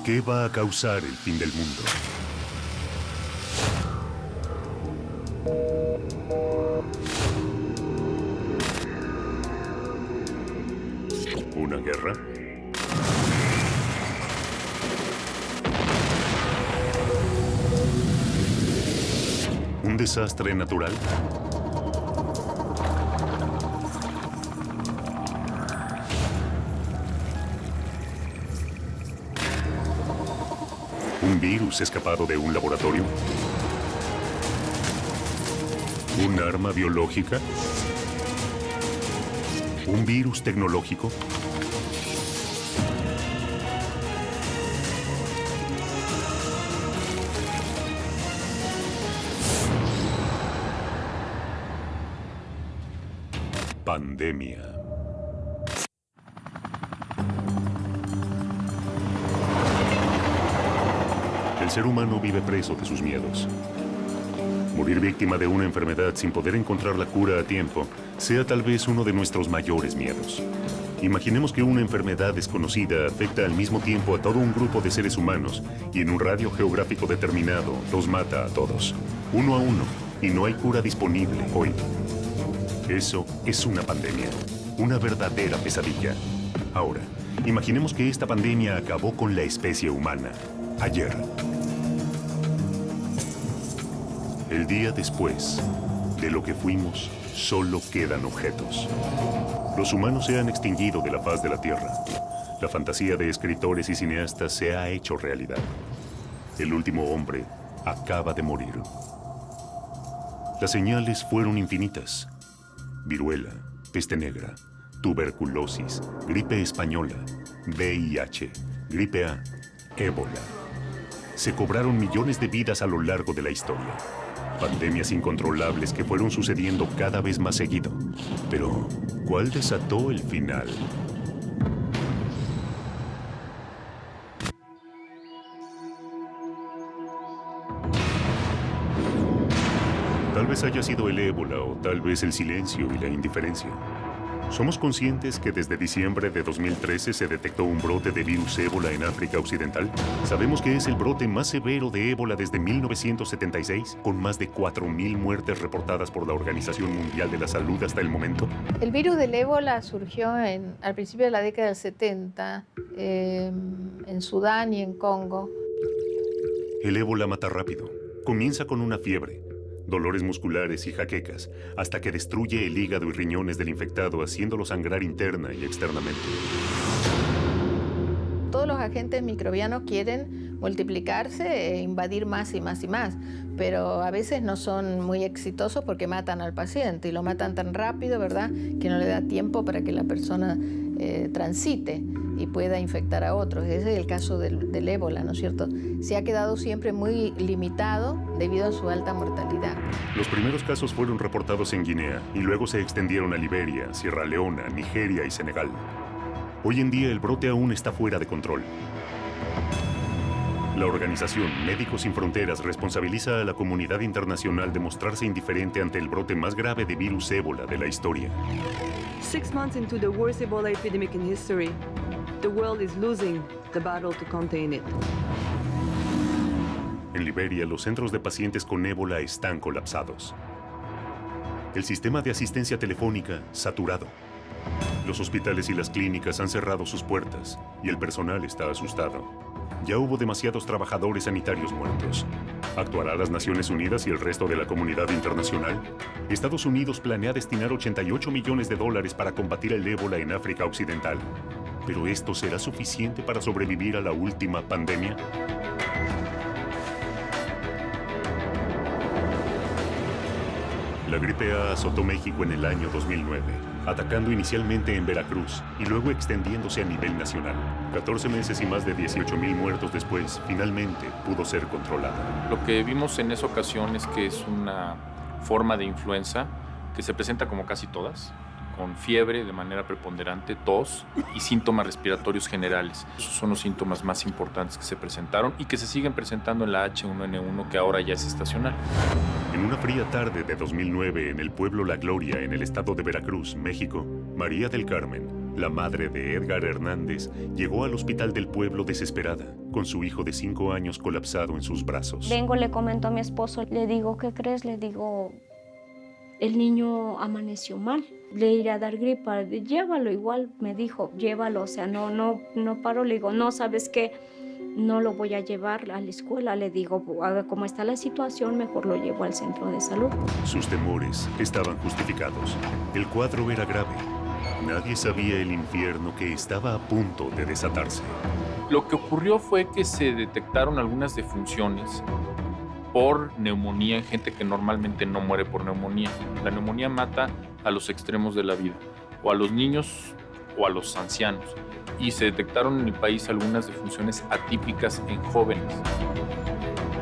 ¿Qué va a causar el fin del mundo? ¿Una guerra? ¿Un desastre natural? ¿Un virus escapado de un laboratorio? ¿Un arma biológica? ¿Un virus tecnológico? Pandemia. El ser humano vive preso de sus miedos. Morir víctima de una enfermedad sin poder encontrar la cura a tiempo sea tal vez uno de nuestros mayores miedos. Imaginemos que una enfermedad desconocida afecta al mismo tiempo a todo un grupo de seres humanos y en un radio geográfico determinado los mata a todos, uno a uno, y no hay cura disponible hoy. Eso es una pandemia, una verdadera pesadilla. Ahora, imaginemos que esta pandemia acabó con la especie humana, ayer. El día después de lo que fuimos, solo quedan objetos. Los humanos se han extinguido de la faz de la Tierra. La fantasía de escritores y cineastas se ha hecho realidad. El último hombre acaba de morir. Las señales fueron infinitas. Viruela, peste negra, tuberculosis, gripe española, VIH, gripe A, ébola. Se cobraron millones de vidas a lo largo de la historia. Pandemias incontrolables que fueron sucediendo cada vez más seguido. Pero, ¿cuál desató el final? Tal vez haya sido el ébola o tal vez el silencio y la indiferencia. Somos conscientes que desde diciembre de 2013 se detectó un brote de virus ébola en África Occidental. Sabemos que es el brote más severo de ébola desde 1976, con más de 4.000 muertes reportadas por la Organización Mundial de la Salud hasta el momento. El virus del ébola surgió al principio de la década del 70 en Sudán y en Congo. El ébola mata rápido. Comienza con una fiebre, dolores musculares y jaquecas, hasta que destruye el hígado y riñones del infectado, haciéndolo sangrar interna y externamente. Todos los agentes microbianos quieren multiplicarse e invadir más y más y más, pero a veces no son muy exitosos porque matan al paciente y lo matan tan rápido, ¿verdad?, que no le da tiempo para que la persona transite y pueda infectar a otros. Ese es el caso del ébola, ¿no es cierto? Se ha quedado siempre muy limitado debido a su alta mortalidad. Los primeros casos fueron reportados en Guinea y luego se extendieron a Liberia, Sierra Leona, Nigeria y Senegal. Hoy en día el brote aún está fuera de control. La organización Médicos Sin Fronteras responsabiliza a la comunidad internacional de mostrarse indiferente ante el brote más grave de virus ébola de la historia. 6 months into the worst Ebola epidemic in history, the world is losing the battle to contain it. En Liberia, los centros de pacientes con ébola están colapsados. El sistema de asistencia telefónica saturado. Los hospitales y las clínicas han cerrado sus puertas y el personal está asustado. Ya hubo demasiados trabajadores sanitarios muertos. ¿Actuará las Naciones Unidas y el resto de la comunidad internacional? Estados Unidos planea destinar $88 millones para combatir el ébola en África Occidental. ¿Pero esto será suficiente para sobrevivir a la última pandemia? La gripe A azotó México en el año 2009, atacando inicialmente en Veracruz y luego extendiéndose a nivel nacional. 14 meses y más de 18,000 muertos después, finalmente pudo ser controlada. Lo que vimos en esa ocasión es que es una forma de influenza que se presenta como casi todas, con fiebre de manera preponderante, tos y síntomas respiratorios generales. Esos son los síntomas más importantes que se presentaron y que se siguen presentando en la H1N1, que ahora ya es estacional. En una fría tarde de 2009 en el pueblo La Gloria, en el estado de Veracruz, México, María del Carmen, La madre de Edgar Hernández llegó al hospital del pueblo desesperada, con su hijo de 5 años colapsado en sus brazos. Vengo, le comento a mi esposo, le digo, ¿qué crees? Le digo, el niño amaneció mal, le iré a dar gripa, llévalo igual, me dijo, llévalo, o sea, no paro, le digo, no, ¿sabes qué? No lo voy a llevar a la escuela, le digo, como está la situación, mejor lo llevo al centro de salud. Sus temores estaban justificados. El cuadro era grave. Nadie sabía el infierno que estaba a punto de desatarse. Lo que ocurrió fue que se detectaron algunas defunciones por neumonía en gente que normalmente no muere por neumonía. La neumonía mata a los extremos de la vida, o a los niños o a los ancianos. Y se detectaron en el país algunas defunciones atípicas en jóvenes.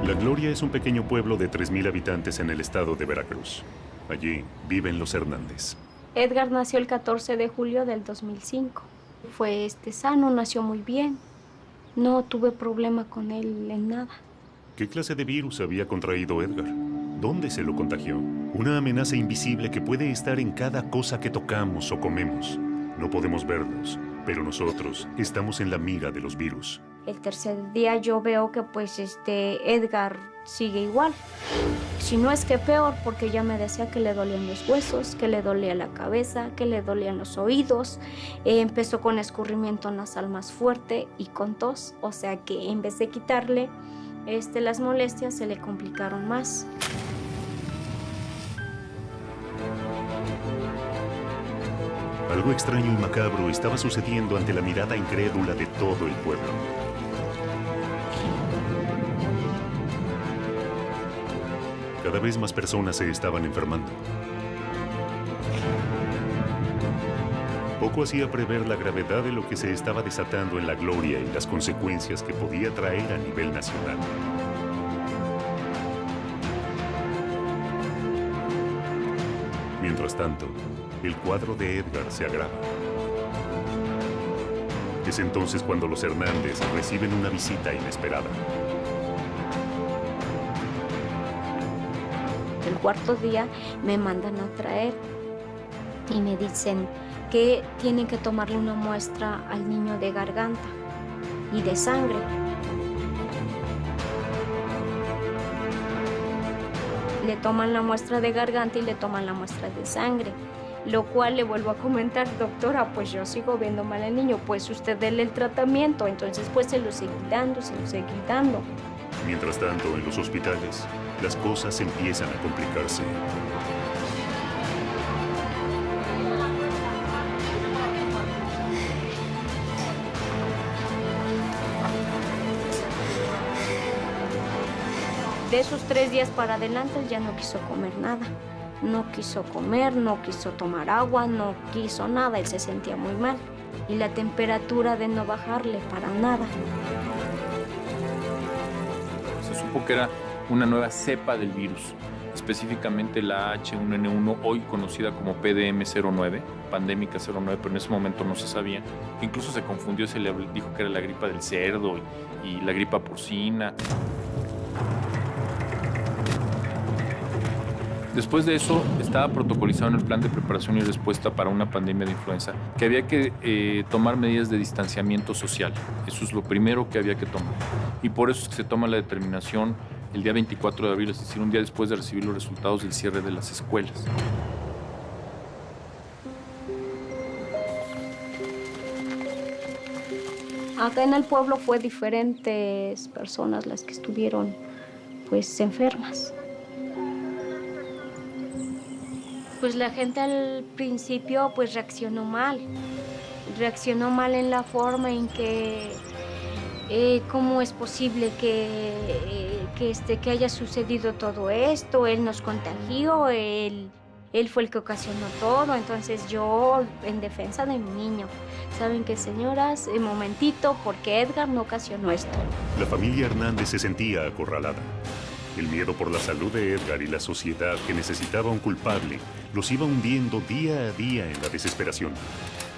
La Gloria es un pequeño pueblo de 3,000 habitantes en el estado de Veracruz. Allí viven los Hernández. Edgar nació el 14 de julio del 2005. Fue sano, nació muy bien. No tuve problema con él en nada. ¿Qué clase de virus había contraído Edgar? ¿Dónde se lo contagió? Una amenaza invisible que puede estar en cada cosa que tocamos o comemos. No podemos verlos, pero nosotros estamos en la mira de los virus. El tercer día yo veo que Edgar sigue igual. Si no es que peor, porque ya me decía que le dolían los huesos, que le dolía la cabeza, que le dolían los oídos. Empezó con escurrimiento nasal más fuerte y con tos. O sea que en vez de quitarle las molestias, se le complicaron más. Algo extraño y macabro estaba sucediendo ante la mirada incrédula de todo el pueblo. Cada vez más personas se estaban enfermando. Poco hacía prever la gravedad de lo que se estaba desatando en la Gloria y las consecuencias que podía traer a nivel nacional. Mientras tanto, el cuadro de Edgar se agrava. Es entonces cuando los Hernández reciben una visita inesperada. El cuarto día me mandan a traer y me dicen que tienen que tomarle una muestra al niño de garganta y de sangre. Le toman la muestra de garganta y le toman la muestra de sangre, lo cual le vuelvo a comentar, doctora, pues yo sigo viendo mal al niño, pues usted déle el tratamiento, entonces pues se lo seguí dando. Mientras tanto, en los hospitales, las cosas empiezan a complicarse. De esos 3 días para adelante ya no quiso comer nada. No quiso comer, no quiso tomar agua, no quiso nada. Él se sentía muy mal. Y la temperatura de no bajarle para nada. Se supo que era una nueva cepa del virus, específicamente la H1N1, hoy conocida como PDM09, pandémica 09, pero en ese momento no se sabía. Incluso se confundió, se le dijo que era la gripa del cerdo y la gripa porcina. Después de eso, estaba protocolizado en el plan de preparación y respuesta para una pandemia de influenza, que había que tomar medidas de distanciamiento social. Eso es lo primero que había que tomar. Y por eso es que se toma la determinación el día 24 de abril, es decir, un día después de recibir los resultados del cierre de las escuelas. Acá en el pueblo fue diferentes personas las que estuvieron pues enfermas. Pues la gente al principio pues reaccionó mal en la forma en que cómo es posible que haya sucedido todo esto, él nos contagió, él fue el que ocasionó todo, entonces yo en defensa de mi niño, ¿saben qué, señoras? Un momentito, porque Edgar no ocasionó esto. La familia Hernández se sentía acorralada. El miedo por la salud de Edgar y la sociedad que necesitaba un culpable los iba hundiendo día a día en la desesperación.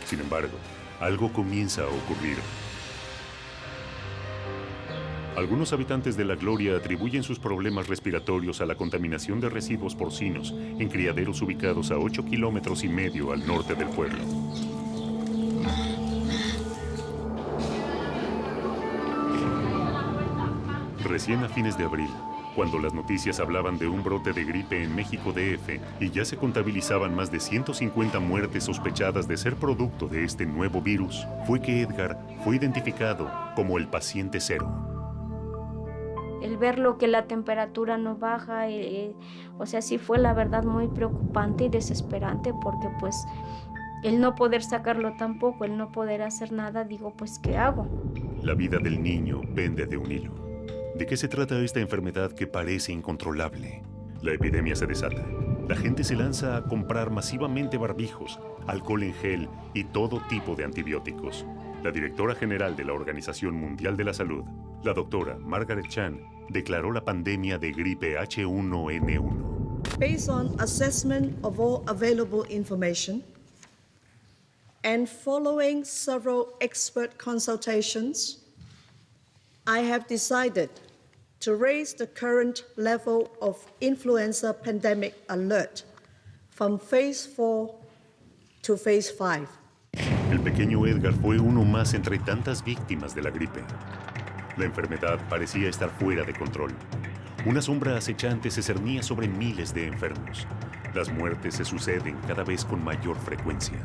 Sin embargo, algo comienza a ocurrir. Algunos habitantes de La Gloria atribuyen sus problemas respiratorios a la contaminación de residuos porcinos en criaderos ubicados a 8,5 kilómetros al norte del pueblo. Recién a fines de abril, cuando las noticias hablaban de un brote de gripe en México DF y ya se contabilizaban más de 150 muertes sospechadas de ser producto de este nuevo virus, fue que Edgar fue identificado como el paciente cero. El verlo que la temperatura no baja, o sea, sí fue la verdad muy preocupante y desesperante porque pues el no poder sacarlo tampoco, el no poder hacer nada, digo, pues ¿qué hago? La vida del niño pende de un hilo. ¿De qué se trata esta enfermedad que parece incontrolable? La epidemia se desata. La gente se lanza a comprar masivamente barbijos, alcohol en gel y todo tipo de antibióticos. La directora general de la Organización Mundial de la Salud, la doctora Margaret Chan, declaró la pandemia de gripe H1N1. Based on assessment of all available information and following several expert consultations, I have decided to raise the current level of influenza pandemic alert from phase 4 to phase 5. El pequeño Edgar fue uno más entre tantas víctimas de la gripe. La enfermedad parecía estar fuera de control. Una sombra acechante se cernía sobre miles de enfermos. Las muertes se suceden cada vez con mayor frecuencia.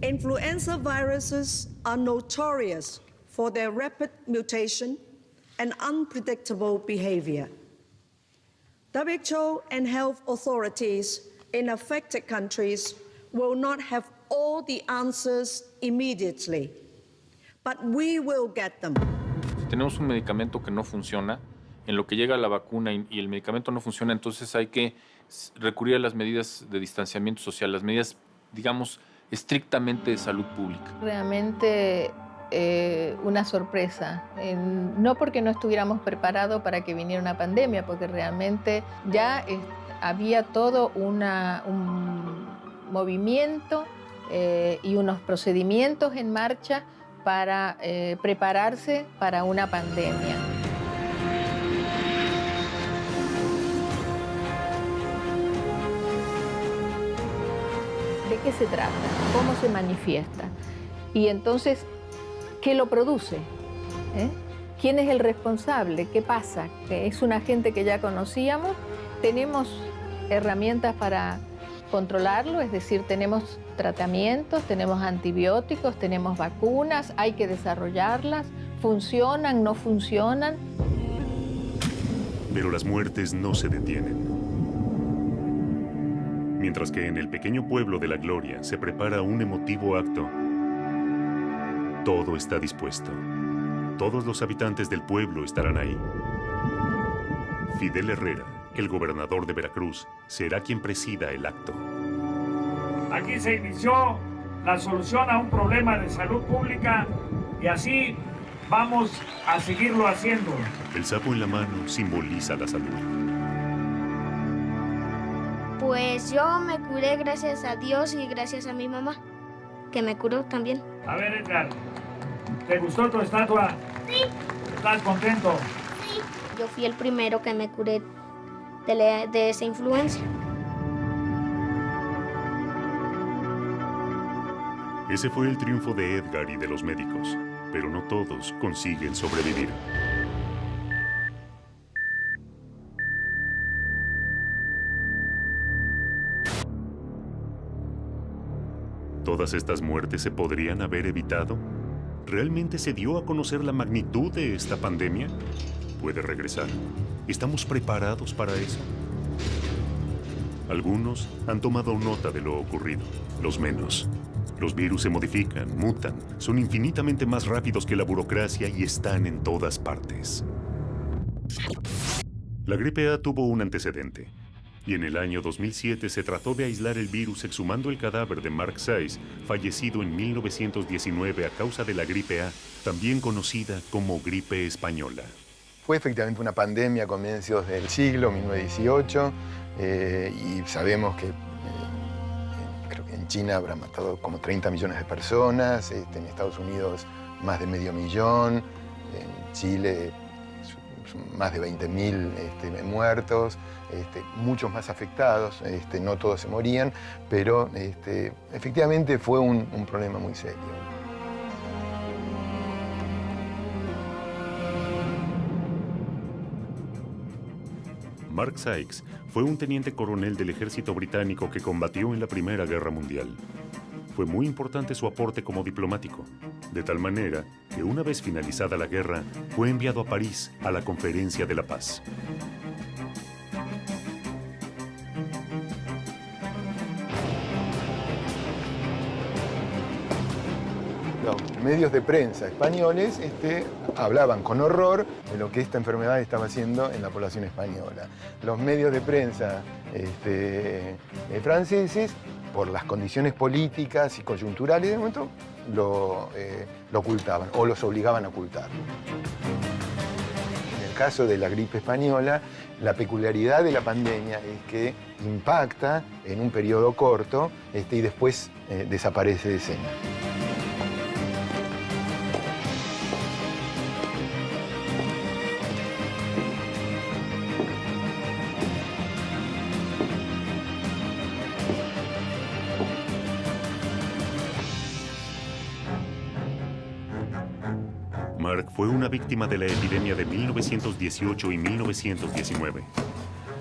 Influenza viruses are notorious for their rapid mutation and unpredictable behavior. WHO and health authorities in affected countries will not have all the answers immediately, but we will get them. Si tenemos un medicamento que no funciona, en lo que llega la vacuna y el medicamento no funciona, entonces hay que recurrir a las medidas de distanciamiento social, las medidas, digamos, estrictamente de salud pública. Realmente una sorpresa, no porque no estuviéramos preparados para que viniera una pandemia, porque realmente ya había todo un movimiento y unos procedimientos en marcha para prepararse para una pandemia. ¿De qué se trata? ¿Cómo se manifiesta? Y entonces, ¿qué lo produce? ¿Quién es el responsable? ¿Qué pasa? ¿Que es un agente que ya conocíamos? ¿Tenemos herramientas para controlarlo? Es decir, tenemos tratamientos, tenemos antibióticos, tenemos vacunas, hay que desarrollarlas. ¿Funcionan? ¿No funcionan? Pero las muertes no se detienen. Mientras que en el pequeño pueblo de La Gloria se prepara un emotivo acto, todo está dispuesto. Todos los habitantes del pueblo estarán ahí. Fidel Herrera, el gobernador de Veracruz, será quien presida el acto. Aquí se inició la solución a un problema de salud pública y así vamos a seguirlo haciendo. El sapo en la mano simboliza la salud. Pues yo me curé gracias a Dios y gracias a mi mamá, que me curó también. A ver, Edgar, ¿te gustó tu estatua? Sí. ¿Estás contento? Sí. Yo fui el primero que me curé de esa influencia. Ese fue el triunfo de Edgar y de los médicos, pero no todos consiguen sobrevivir. ¿Todas estas muertes se podrían haber evitado? ¿Realmente se dio a conocer la magnitud de esta pandemia? ¿Puede regresar? ¿Estamos preparados para eso? Algunos han tomado nota de lo ocurrido, los menos. Los virus se modifican, mutan, son infinitamente más rápidos que la burocracia y están en todas partes. La gripe A tuvo un antecedente. Y en el año 2007 se trató de aislar el virus exhumando el cadáver de Mark Sayce, fallecido en 1919 a causa de la gripe A, también conocida como gripe española. Fue efectivamente una pandemia a comienzos del siglo, 1918, y sabemos que creo que en China habrá matado como 30 millones de personas, en Estados Unidos más de 500.000, en Chile más de 20.000 muertos, muchos más afectados, no todos se morían, pero efectivamente fue un problema muy serio. Mark Sykes fue un teniente coronel del ejército británico que combatió en la Primera Guerra Mundial. Fue muy importante su aporte como diplomático, de tal manera que una vez finalizada la guerra, fue enviado a París a la Conferencia de la Paz. Los medios de prensa españoles hablaban con horror de lo que esta enfermedad estaba haciendo en la población española. Los medios de prensa franceses, por las condiciones políticas y coyunturales de momento, lo ocultaban o los obligaban a ocultar. En el caso de la gripe española, la peculiaridad de la pandemia es que impacta en un periodo corto y después desaparece de escena. Mark fue una víctima de la epidemia de 1918 y 1919.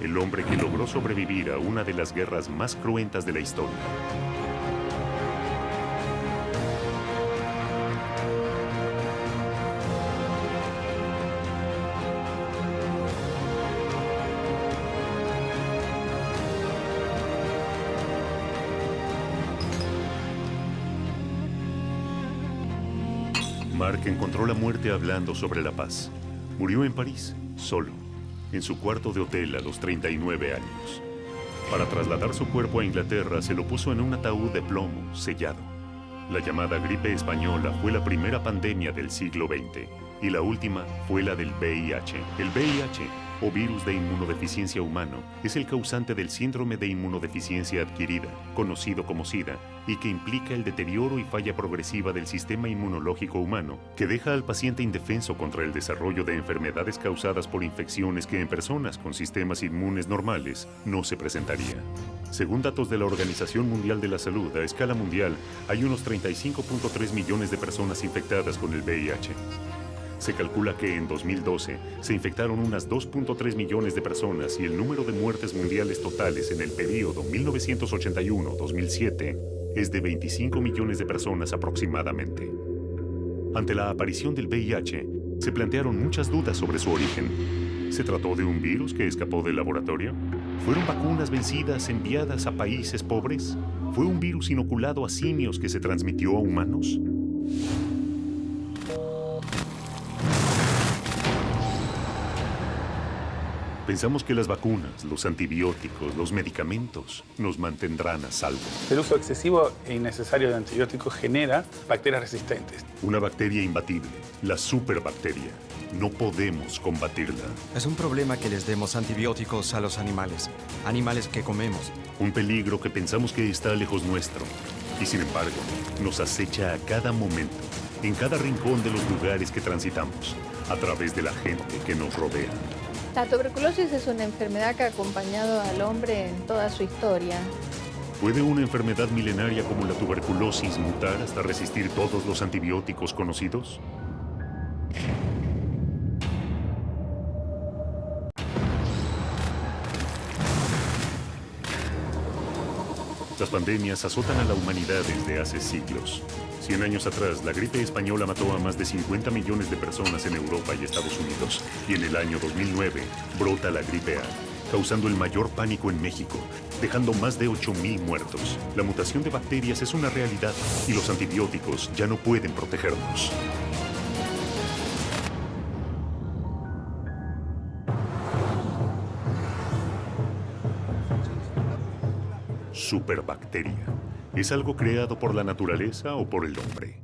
El hombre que logró sobrevivir a una de las guerras más cruentas de la historia. Mark encontró la muerte hablando sobre la paz. Murió en París, solo, en su cuarto de hotel a los 39 años. Para trasladar su cuerpo a Inglaterra, se lo puso en un ataúd de plomo, sellado. La llamada gripe española fue la primera pandemia del siglo XX y la última fue la del VIH. El VIH, o virus de inmunodeficiencia humano, es el causante del síndrome de inmunodeficiencia adquirida, conocido como SIDA, y que implica el deterioro y falla progresiva del sistema inmunológico humano, que deja al paciente indefenso contra el desarrollo de enfermedades causadas por infecciones que en personas con sistemas inmunes normales no se presentaría. Según datos de la Organización Mundial de la Salud, a escala mundial, hay unos 35.3 millones de personas infectadas con el VIH. Se calcula que en 2012 se infectaron unas 2.3 millones de personas y el número de muertes mundiales totales en el periodo 1981-2007 es de 25 millones de personas aproximadamente. Ante la aparición del VIH, se plantearon muchas dudas sobre su origen. ¿Se trató de un virus que escapó del laboratorio? ¿Fueron vacunas vencidas enviadas a países pobres? ¿Fue un virus inoculado a simios que se transmitió a humanos? Pensamos que las vacunas, los antibióticos, los medicamentos nos mantendrán a salvo. El uso excesivo e innecesario de antibióticos genera bacterias resistentes. Una bacteria imbatible, la superbacteria. No podemos combatirla. Es un problema que les demos antibióticos a los animales que comemos. Un peligro que pensamos que está lejos nuestro y sin embargo nos acecha a cada momento, en cada rincón de los lugares que transitamos, a través de la gente que nos rodea. La tuberculosis es una enfermedad que ha acompañado al hombre en toda su historia. ¿Puede una enfermedad milenaria como la tuberculosis mutar hasta resistir todos los antibióticos conocidos? Las pandemias azotan a la humanidad desde hace siglos. 100 años atrás, la gripe española mató a más de 50 millones de personas en Europa y Estados Unidos. Y en el año 2009, brota la gripe A, causando el mayor pánico en México, dejando más de 8.000 muertos. La mutación de bacterias es una realidad y los antibióticos ya no pueden protegernos. Superbacteria. ¿Es algo creado por la naturaleza o por el hombre?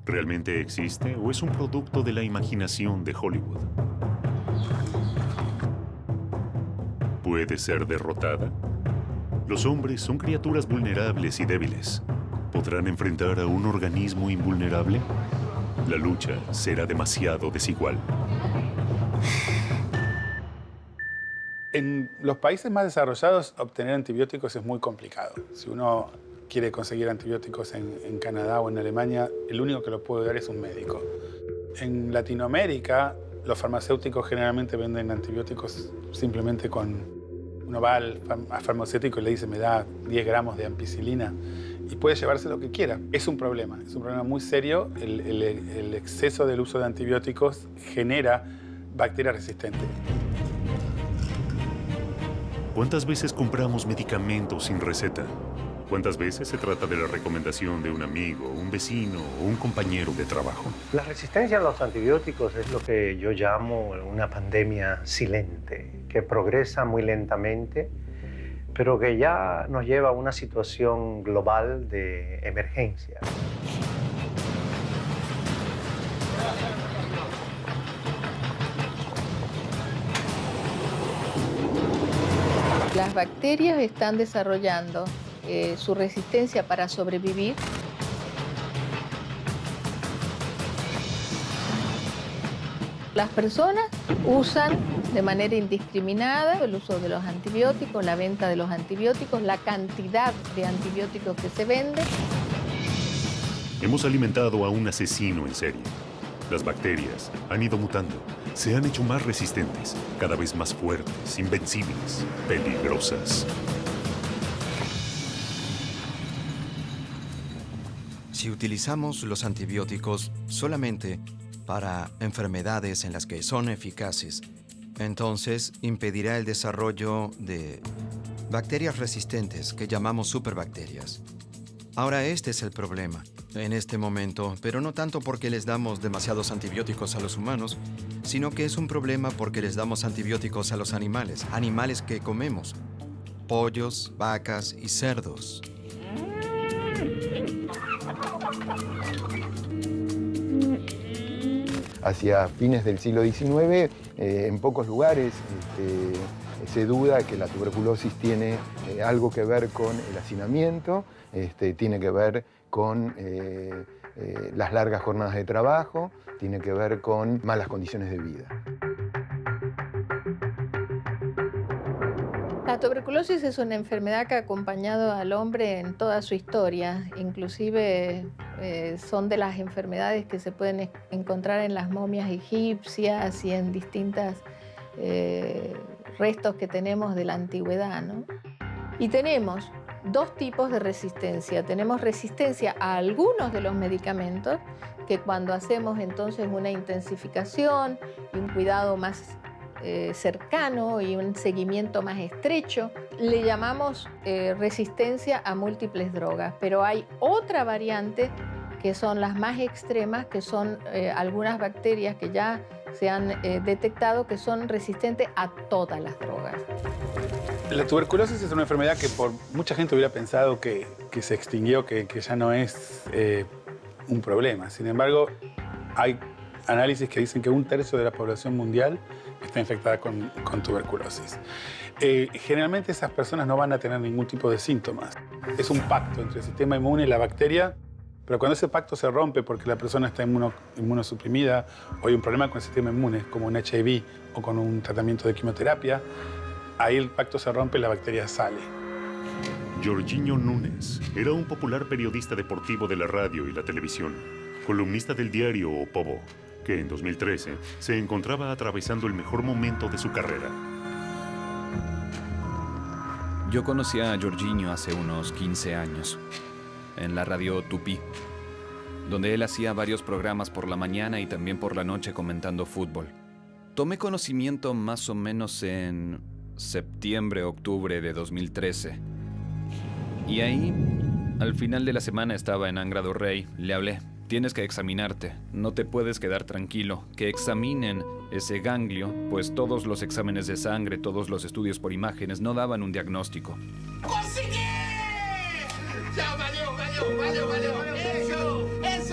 ¿Realmente existe o es un producto de la imaginación de Hollywood? ¿Puede ser derrotada? Los hombres son criaturas vulnerables y débiles. ¿Podrán enfrentar a un organismo invulnerable? La lucha será demasiado desigual. En los países más desarrollados, obtener antibióticos es muy complicado. Si uno quiere conseguir antibióticos en Canadá o en Alemania, el único que lo puede dar es un médico. En Latinoamérica Los farmacéuticos generalmente venden antibióticos simplemente uno va al farmacéutico y le dice, me da 10 gramos de ampicilina y puede llevarse lo que quiera. Es un problema muy serio. El exceso del uso de antibióticos genera bacterias resistentes. ¿Cuántas veces compramos medicamentos sin receta? ¿Cuántas veces se trata de la recomendación de un amigo, un vecino o un compañero de trabajo? La resistencia a los antibióticos es lo que yo llamo una pandemia silente, que progresa muy lentamente, pero que ya nos lleva a una situación global de emergencia. Las bacterias están desarrollando su resistencia para sobrevivir. Las personas usan de manera indiscriminada el uso de los antibióticos, la venta de los antibióticos, la cantidad de antibióticos que se vende. Hemos alimentado a un asesino en serie. Las bacterias han ido mutando, se han hecho más resistentes, cada vez más fuertes, invencibles, peligrosas. Si utilizamos los antibióticos solamente para enfermedades en las que son eficaces, entonces impedirá el desarrollo de bacterias resistentes que llamamos superbacterias. Ahora este es el problema en este momento, pero no tanto porque les damos demasiados antibióticos a los humanos, sino que es un problema porque les damos antibióticos a los animales, animales que comemos, pollos, vacas y cerdos. Hacia fines del siglo XIX, en pocos lugares se duda que la tuberculosis tiene algo que ver con el hacinamiento, tiene que ver con las largas jornadas de trabajo, tiene que ver con malas condiciones de vida. La tuberculosis es una enfermedad que ha acompañado al hombre en toda su historia, inclusive son de las enfermedades que se pueden encontrar en las momias egipcias y en distintos restos que tenemos de la antigüedad, ¿no? Y tenemos dos tipos de resistencia. Tenemos resistencia a algunos de los medicamentos, que cuando hacemos entonces una intensificación y un cuidado más cercano y un seguimiento más estrecho, le llamamos resistencia a múltiples drogas. Pero hay otra variante que son las más extremas, que son algunas bacterias que ya se han detectado que son resistentes a todas las drogas. La tuberculosis es una enfermedad que por mucha gente hubiera pensado que se extinguió, que ya no es un problema. Sin embargo, hay análisis que dicen que 1/3 de la población mundial está infectada con tuberculosis. Generalmente esas personas no van a tener ningún tipo de síntomas. Es un pacto entre el sistema inmune y la bacteria, pero cuando ese pacto se rompe porque la persona está inmunosuprimida o hay un problema con el sistema inmune, como un HIV o con un tratamiento de quimioterapia, ahí el pacto se rompe y la bacteria sale. Jorginho Nunes era un popular periodista deportivo de la radio y la televisión, columnista del diario O Povo, que en 2013 se encontraba atravesando el mejor momento de su carrera. Yo conocí a Jorginho hace unos 15 años, en la radio Tupi, donde él hacía varios programas por la mañana y también por la noche comentando fútbol. Tomé conocimiento más o menos en septiembre, octubre de 2013. Y ahí, al final de la semana estaba en Angra do Rei, le hablé. Tienes que examinarte, no te puedes quedar tranquilo, que examinen ese ganglio, pues todos los exámenes de sangre, todos los estudios por imágenes no daban un diagnóstico. ¡Conseguí! ¡Ya valió! ¡Eso es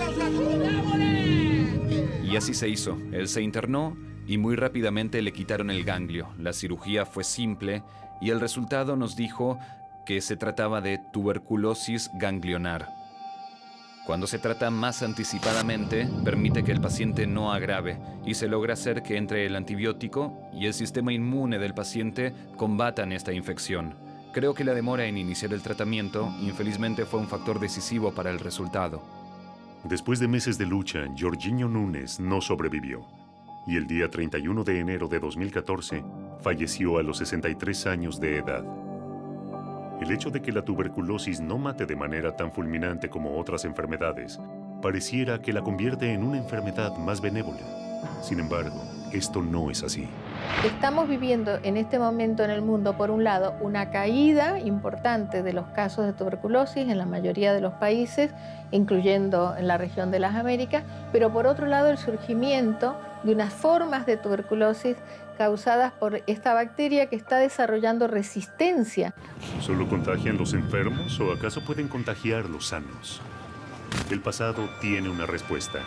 Y así se hizo, él se internó y muy rápidamente le quitaron el ganglio. La cirugía fue simple y el resultado nos dijo que se trataba de tuberculosis ganglionar. Cuando se trata más anticipadamente, permite que el paciente no agrave y se logra hacer que entre el antibiótico y el sistema inmune del paciente combatan esta infección. Creo que la demora en iniciar el tratamiento, infelizmente, fue un factor decisivo para el resultado. Después de meses de lucha, Jorginho Nunes no sobrevivió. y el día 31 de enero de 2014 falleció a los 63 años de edad. El hecho de que la tuberculosis no mate de manera tan fulminante como otras enfermedades pareciera que la convierte en una enfermedad más benévola. Sin embargo, esto no es así. Estamos viviendo en este momento en el mundo, por un lado, una caída importante de los casos de tuberculosis en la mayoría de los países, incluyendo en la región de las Américas, pero por otro lado el surgimiento de unas formas de tuberculosis causadas por esta bacteria que está desarrollando resistencia. ¿Solo contagian los enfermos o acaso pueden contagiar los sanos? El pasado tiene una respuesta.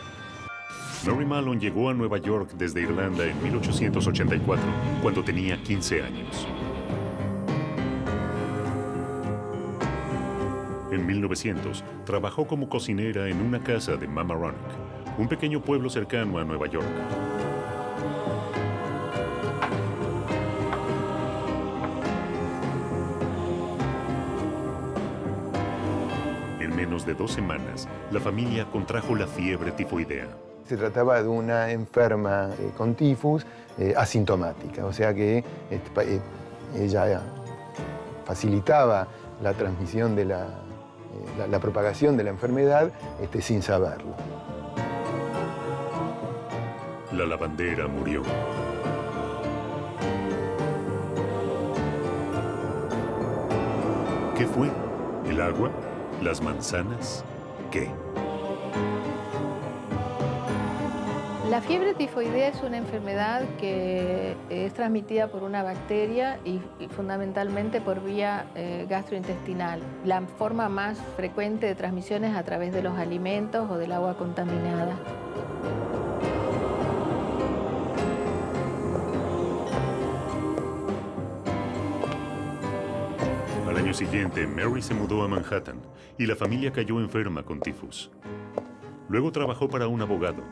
Mary Mallon llegó a Nueva York desde Irlanda en 1884, cuando tenía 15 años. En 1900, trabajó como cocinera en una casa de Mamaroneck, un pequeño pueblo cercano a Nueva York. En menos de 2 semanas, la familia contrajo la fiebre tifoidea. Se trataba de una enferma con tifus asintomática, o sea que ella facilitaba la transmisión de la propagación de la enfermedad sin saberlo. La lavandera murió. ¿Qué fue? ¿El agua? ¿Las manzanas? ¿Qué? La fiebre tifoidea es una enfermedad que es transmitida por una bacteria y fundamentalmente por vía gastrointestinal. La forma más frecuente de transmisión es a través de los alimentos o del agua contaminada. Al año siguiente, Mary se mudó a Manhattan y la familia cayó enferma con tifus. Luego trabajó para un abogado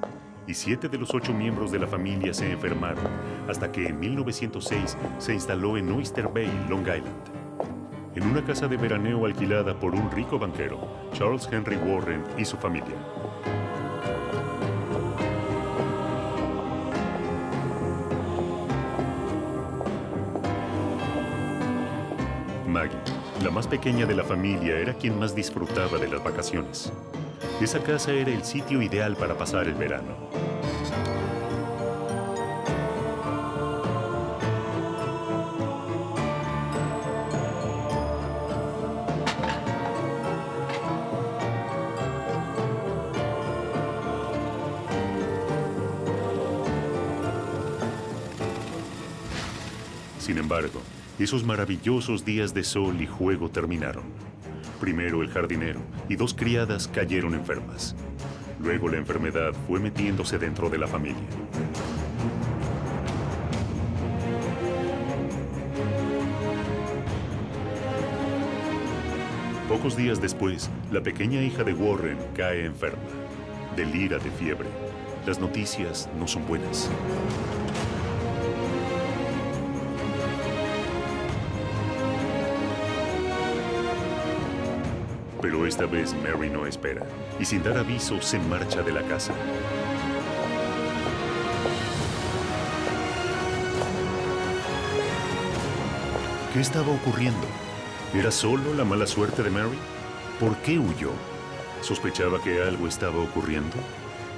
y 7 de los 8 miembros de la familia se enfermaron hasta que en 1906 se instaló en Oyster Bay, Long Island, en una casa de veraneo alquilada por un rico banquero, Charles Henry Warren, y su familia. Maggie, la más pequeña de la familia, era quien más disfrutaba de las vacaciones. Esa casa era el sitio ideal para pasar el verano. Sin embargo, esos maravillosos días de sol y juego terminaron. Primero el jardinero y 2 criadas cayeron enfermas. Luego la enfermedad fue metiéndose dentro de la familia. Pocos días después, la pequeña hija de Warren cae enferma. Delira de fiebre. Las noticias no son buenas. Pero esta vez Mary no espera y sin dar aviso se marcha de la casa. ¿Qué estaba ocurriendo? ¿Era solo la mala suerte de Mary? ¿Por qué huyó? ¿Sospechaba que algo estaba ocurriendo?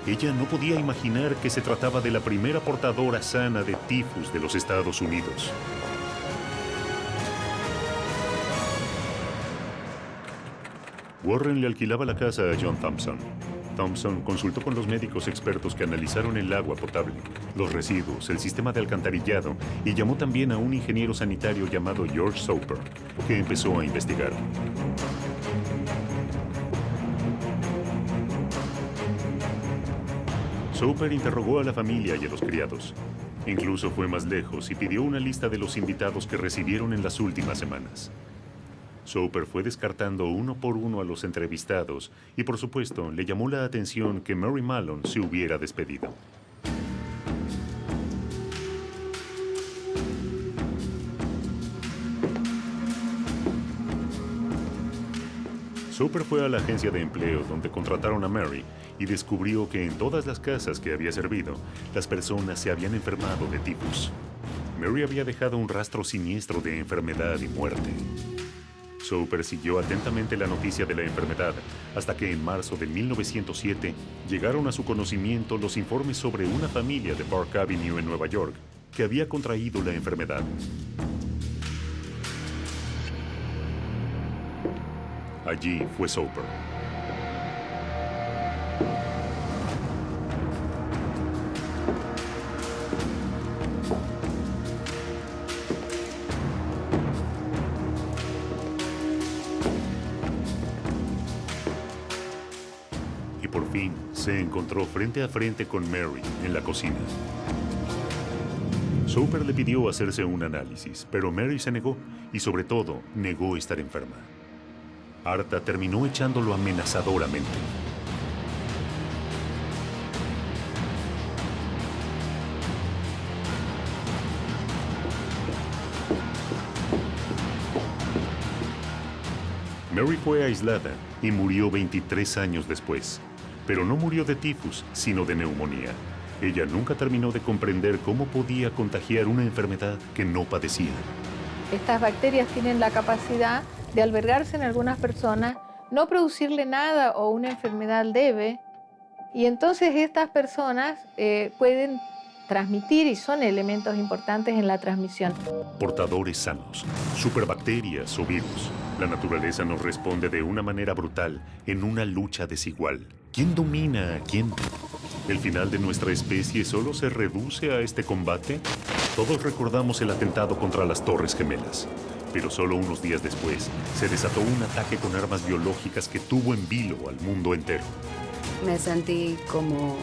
Ella no podía imaginar que se trataba de la primera portadora sana de tifus de los Estados Unidos. Warren le alquilaba la casa a John Thompson. Thompson consultó con los médicos expertos que analizaron el agua potable, los residuos, el sistema de alcantarillado y llamó también a un ingeniero sanitario llamado George Soper, que empezó a investigar. Soper interrogó a la familia y a los criados. Incluso fue más lejos y pidió una lista de los invitados que recibieron en las últimas semanas. Soper fue descartando uno por uno a los entrevistados y, por supuesto, le llamó la atención que Mary Mallon se hubiera despedido. Soper fue a la agencia de empleo donde contrataron a Mary y descubrió que en todas las casas que había servido, las personas se habían enfermado de tifus. Mary había dejado un rastro siniestro de enfermedad y muerte. Soper siguió atentamente la noticia de la enfermedad hasta que en marzo de 1907 llegaron a su conocimiento los informes sobre una familia de Park Avenue en Nueva York que había contraído la enfermedad. Allí fue Soper. Y por fin se encontró frente a frente con Mary en la cocina. Soper le pidió hacerse un análisis, pero Mary se negó y sobre todo negó estar enferma. Harta, terminó echándolo amenazadoramente. Mary fue aislada y murió 23 años después. Pero no murió de tifus, sino de neumonía. Ella nunca terminó de comprender cómo podía contagiar una enfermedad que no padecía. Estas bacterias tienen la capacidad de albergarse en algunas personas, no producirle nada o una enfermedad leve, y entonces estas personas pueden transmitir y son elementos importantes en la transmisión. Portadores sanos, superbacterias o virus. La naturaleza nos responde de una manera brutal en una lucha desigual. ¿Quién domina a quién? ¿El final de nuestra especie solo se reduce a este combate? Todos recordamos el atentado contra las Torres Gemelas, pero solo unos días después se desató un ataque con armas biológicas que tuvo en vilo al mundo entero. Me sentí como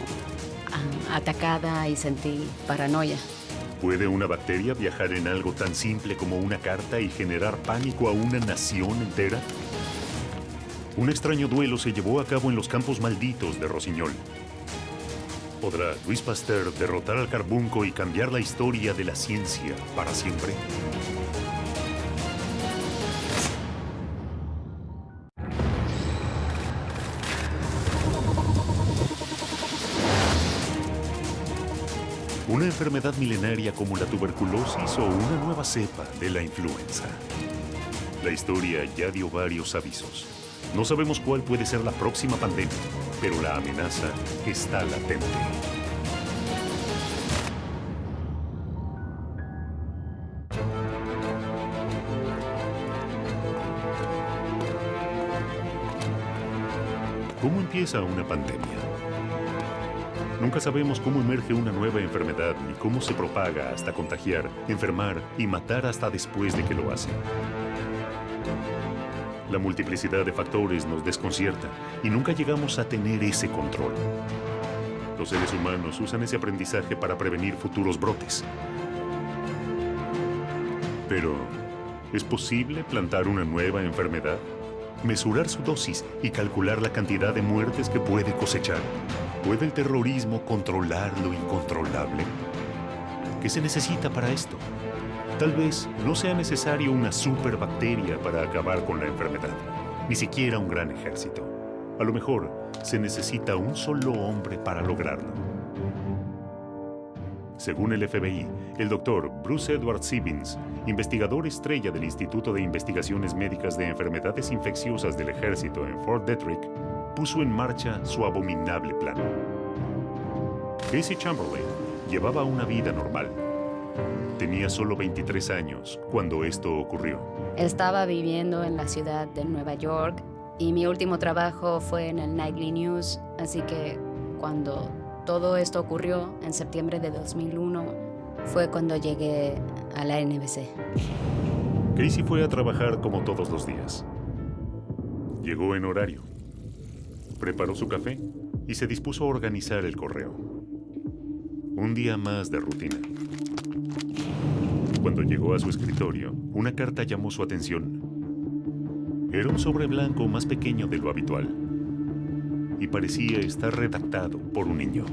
atacada y sentí paranoia. ¿Puede una bacteria viajar en algo tan simple como una carta y generar pánico a una nación entera? Un extraño duelo se llevó a cabo en los campos malditos de Rossignol. ¿Podrá Louis Pasteur derrotar al carbunco y cambiar la historia de la ciencia para siempre? Una enfermedad milenaria como la tuberculosis o una nueva cepa de la influenza. La historia ya dio varios avisos. No sabemos cuál puede ser la próxima pandemia, pero la amenaza está latente. ¿Cómo empieza una pandemia? Nunca sabemos cómo emerge una nueva enfermedad ni cómo se propaga hasta contagiar, enfermar y matar hasta después de que lo hace. La multiplicidad de factores nos desconcierta y nunca llegamos a tener ese control. Los seres humanos usan ese aprendizaje para prevenir futuros brotes. Pero, ¿es posible plantar una nueva enfermedad? ¿Mesurar su dosis y calcular la cantidad de muertes que puede cosechar? ¿Puede el terrorismo controlar lo incontrolable? ¿Qué se necesita para esto? Tal vez no sea necesario una superbacteria para acabar con la enfermedad, ni siquiera un gran ejército. A lo mejor se necesita un solo hombre para lograrlo. Según el FBI, el doctor Bruce Edward Sibbins, investigador estrella del Instituto de Investigaciones Médicas de Enfermedades Infecciosas del Ejército en Fort Detrick, puso en marcha su abominable plan. Casey Chamberlain llevaba una vida normal. Tenía solo 23 años cuando esto ocurrió. Estaba viviendo en la ciudad de Nueva York y mi último trabajo fue en el Nightly News, así que cuando todo esto ocurrió en septiembre de 2001 fue cuando llegué a la NBC. Casey fue a trabajar como todos los días. Llegó en horario, preparó su café y se dispuso a organizar el correo. Un día más de rutina. Cuando llegó a su escritorio, una carta llamó su atención. Era un sobre blanco más pequeño de lo habitual y parecía estar redactado por un niño.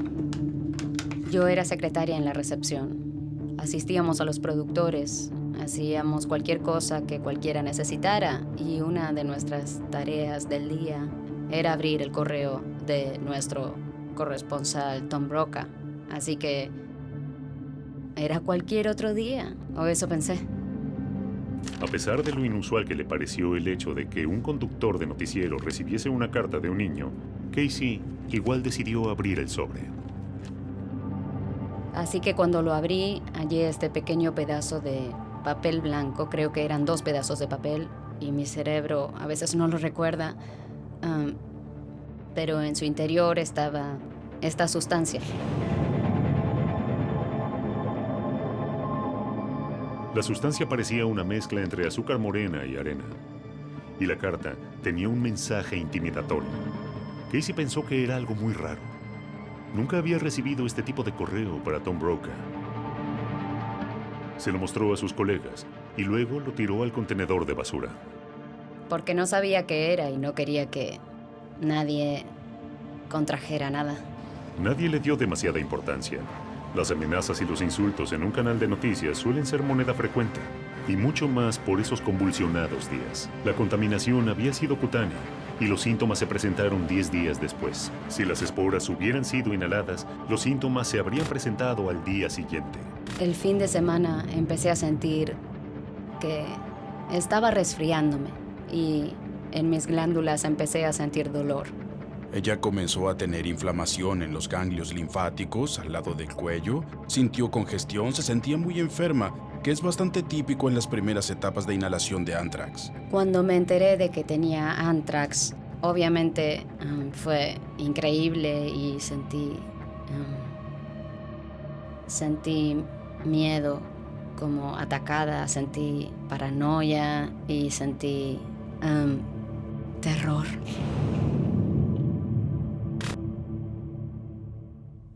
Yo era secretaria en la recepción. Asistíamos a los productores Hacíamos cualquier cosa que cualquiera necesitara y una de nuestras tareas del día era abrir el correo de nuestro corresponsal Tom Brokaw. Así que era cualquier otro día, o eso pensé. A pesar de lo inusual que le pareció el hecho de que un conductor de noticiero recibiese una carta de un niño, Casey igual decidió abrir el sobre. Así que cuando lo abrí, hallé este pequeño pedazo de papel blanco, creo que eran 2 pedazos de papel, y mi cerebro a veces no lo recuerda, pero en su interior estaba esta sustancia. La sustancia parecía una mezcla entre azúcar morena y arena. Y la carta tenía un mensaje intimidatorio. Casey pensó que era algo muy raro. Nunca había recibido este tipo de correo para Tom Brokaw. Se lo mostró a sus colegas y luego lo tiró al contenedor de basura. Porque no sabía qué era y no quería que nadie contrajera nada. Nadie le dio demasiada importancia. Las amenazas y los insultos en un canal de noticias suelen ser moneda frecuente, y mucho más por esos convulsionados días. La contaminación había sido cutánea, y los síntomas se presentaron 10 días después. Si las esporas hubieran sido inhaladas, los síntomas se habrían presentado al día siguiente. El fin de semana empecé a sentir que estaba resfriándome, y en mis glándulas empecé a sentir dolor. Ella comenzó a tener inflamación en los ganglios linfáticos al lado del cuello, sintió congestión, se sentía muy enferma, que es bastante típico en las primeras etapas de inhalación de anthrax. Cuando me enteré de que tenía anthrax, obviamente fue increíble y sentí miedo, como atacada, sentí paranoia y sentí terror.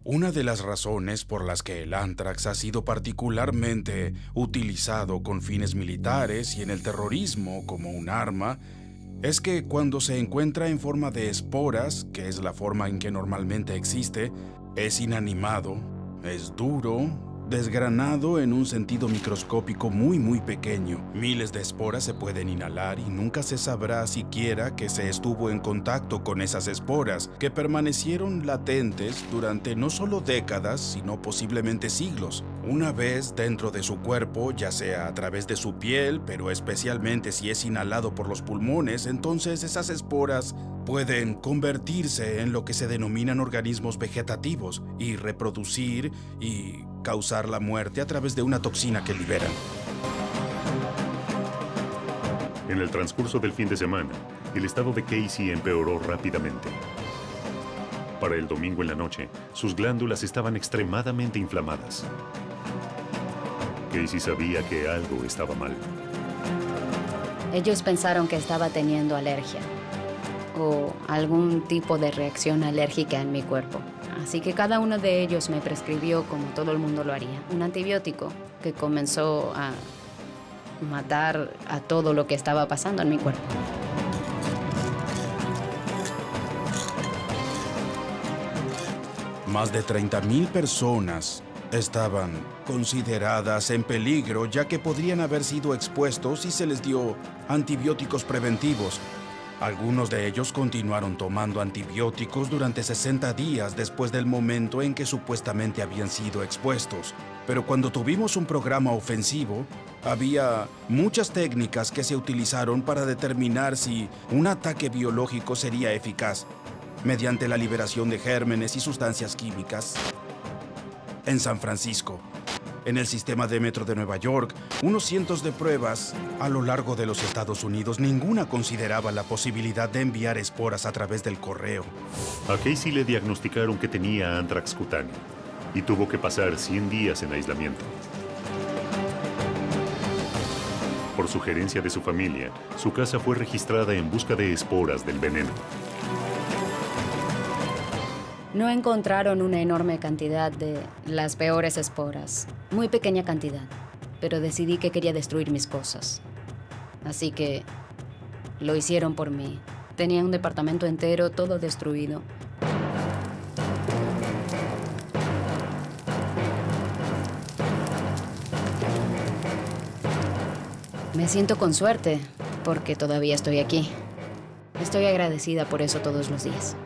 Una de las razones por las que el anthrax ha sido particularmente utilizado con fines militares y en el terrorismo como un arma es que cuando se encuentra en forma de esporas, que es la forma en que normalmente existe, es inanimado, es duro, desgranado en un sentido microscópico muy pequeño. Miles de esporas se pueden inhalar y nunca se sabrá siquiera que se estuvo en contacto con esas esporas, que permanecieron latentes durante no solo décadas, sino posiblemente siglos. Una vez dentro de su cuerpo, ya sea a través de su piel, pero especialmente si es inhalado por los pulmones, entonces esas esporas pueden convertirse en lo que se denominan organismos vegetativos y reproducir y causar la muerte a través de una toxina que liberan. En el transcurso del fin de semana, el estado de Casey empeoró rápidamente. Para el domingo en la noche, sus glándulas estaban extremadamente inflamadas. Casey sabía que algo estaba mal. Ellos pensaron que estaba teniendo alergia o algún tipo de reacción alérgica en mi cuerpo. Así que cada uno de ellos me prescribió, como todo el mundo lo haría, un antibiótico que comenzó a matar a todo lo que estaba pasando en mi cuerpo. Más de 30,000 personas estaban consideradas en peligro, ya que podrían haber sido expuestos si se les dio antibióticos preventivos. Algunos de ellos continuaron tomando antibióticos durante 60 días después del momento en que supuestamente habían sido expuestos. Pero cuando tuvimos un programa ofensivo, había muchas técnicas que se utilizaron para determinar si un ataque biológico sería eficaz, mediante la liberación de gérmenes y sustancias químicas. En San Francisco, en el sistema de metro de Nueva York, unos cientos de pruebas a lo largo de los Estados Unidos, ninguna consideraba la posibilidad de enviar esporas a través del correo. A Casey le diagnosticaron que tenía anthrax cutáneo y tuvo que pasar 100 días en aislamiento. Por sugerencia de su familia, su casa fue registrada en busca de esporas del veneno. No encontraron una enorme cantidad de las peores esporas, muy pequeña cantidad, pero decidí que quería destruir mis cosas. Así que lo hicieron por mí. Tenía un departamento entero, todo destruido. Me siento con suerte, porque todavía estoy aquí. Estoy agradecida por eso todos los días.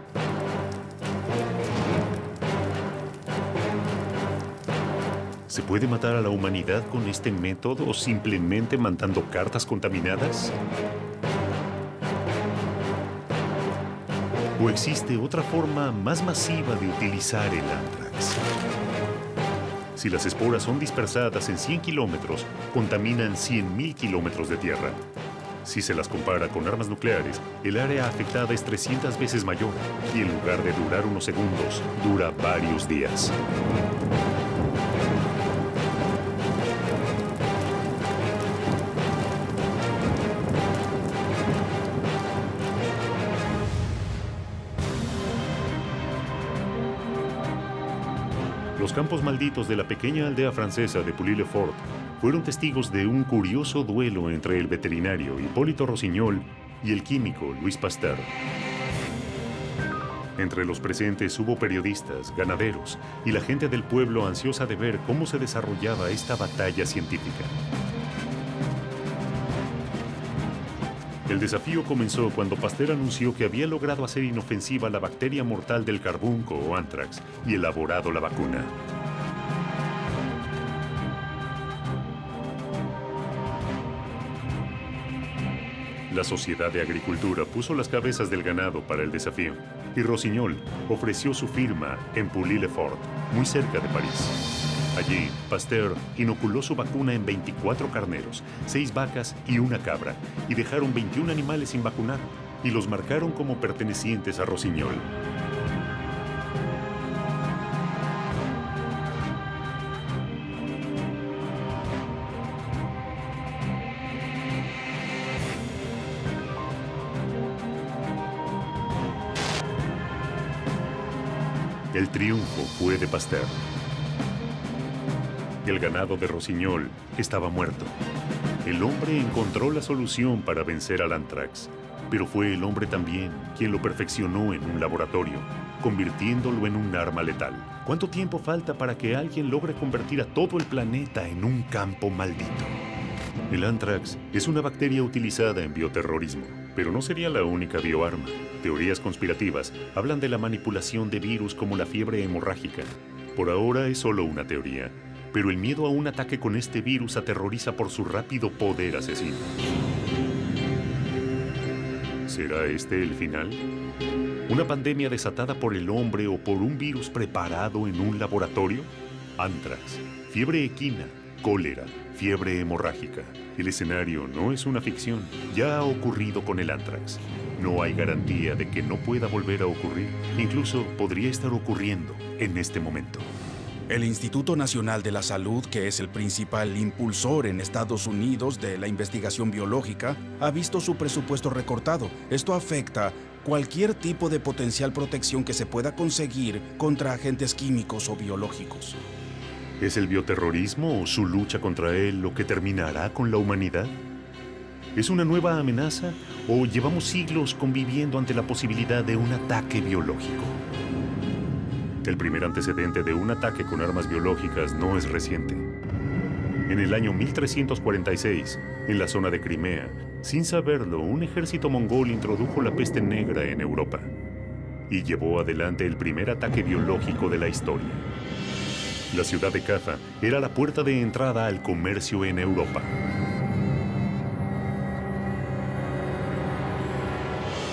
¿Se puede matar a la humanidad con este método o simplemente mandando cartas contaminadas? ¿O existe otra forma más masiva de utilizar el ántrax? Si las esporas son dispersadas en 100 kilómetros, contaminan 100.000 kilómetros de tierra. Si se las compara con armas nucleares, el área afectada es 300 veces mayor y en lugar de durar unos segundos, dura varios días. Los campos malditos de la pequeña aldea francesa de Pouilly-le-Fort fueron testigos de un curioso duelo entre el veterinario Hipólito Rossignol y el químico Louis Pasteur. Entre los presentes hubo periodistas, ganaderos y la gente del pueblo ansiosa de ver cómo se desarrollaba esta batalla científica. El desafío comenzó cuando Pasteur anunció que había logrado hacer inofensiva la bacteria mortal del carbunco o anthrax y elaborado la vacuna. La Sociedad de Agricultura puso las cabezas del ganado para el desafío y Rossignol ofreció su firma en Pouilly-le-Fort, muy cerca de París. Allí, Pasteur inoculó su vacuna en 24 carneros, 6 vacas y una cabra, y dejaron 21 animales sin vacunar, y los marcaron como pertenecientes a Rossignol. El triunfo fue de Pasteur. El ganado de Rossignol estaba muerto. El hombre encontró la solución para vencer al anthrax, pero fue el hombre también quien lo perfeccionó en un laboratorio, convirtiéndolo en un arma letal. ¿Cuánto tiempo falta para que alguien logre convertir a todo el planeta en un campo maldito? El anthrax es una bacteria utilizada en bioterrorismo, pero no sería la única bioarma. Teorías conspirativas hablan de la manipulación de virus como la fiebre hemorrágica. Por ahora es solo una teoría, pero el miedo a un ataque con este virus aterroriza por su rápido poder asesino. ¿Será este el final? ¿Una pandemia desatada por el hombre o por un virus preparado en un laboratorio? Anthrax, fiebre equina, cólera, fiebre hemorrágica. El escenario no es una ficción. Ya ha ocurrido con el anthrax. No hay garantía de que no pueda volver a ocurrir. Incluso podría estar ocurriendo en este momento. El Instituto Nacional de la Salud, que es el principal impulsor en Estados Unidos de la investigación biológica, ha visto su presupuesto recortado. Esto afecta cualquier tipo de potencial protección que se pueda conseguir contra agentes químicos o biológicos. ¿Es el bioterrorismo o su lucha contra él lo que terminará con la humanidad? ¿Es una nueva amenaza o llevamos siglos conviviendo ante la posibilidad de un ataque biológico? El primer antecedente de un ataque con armas biológicas no es reciente. En el año 1346, en la zona de Crimea, sin saberlo, un ejército mongol introdujo la peste negra en Europa y llevó adelante el primer ataque biológico de la historia. La ciudad de Caffa era la puerta de entrada al comercio en Europa.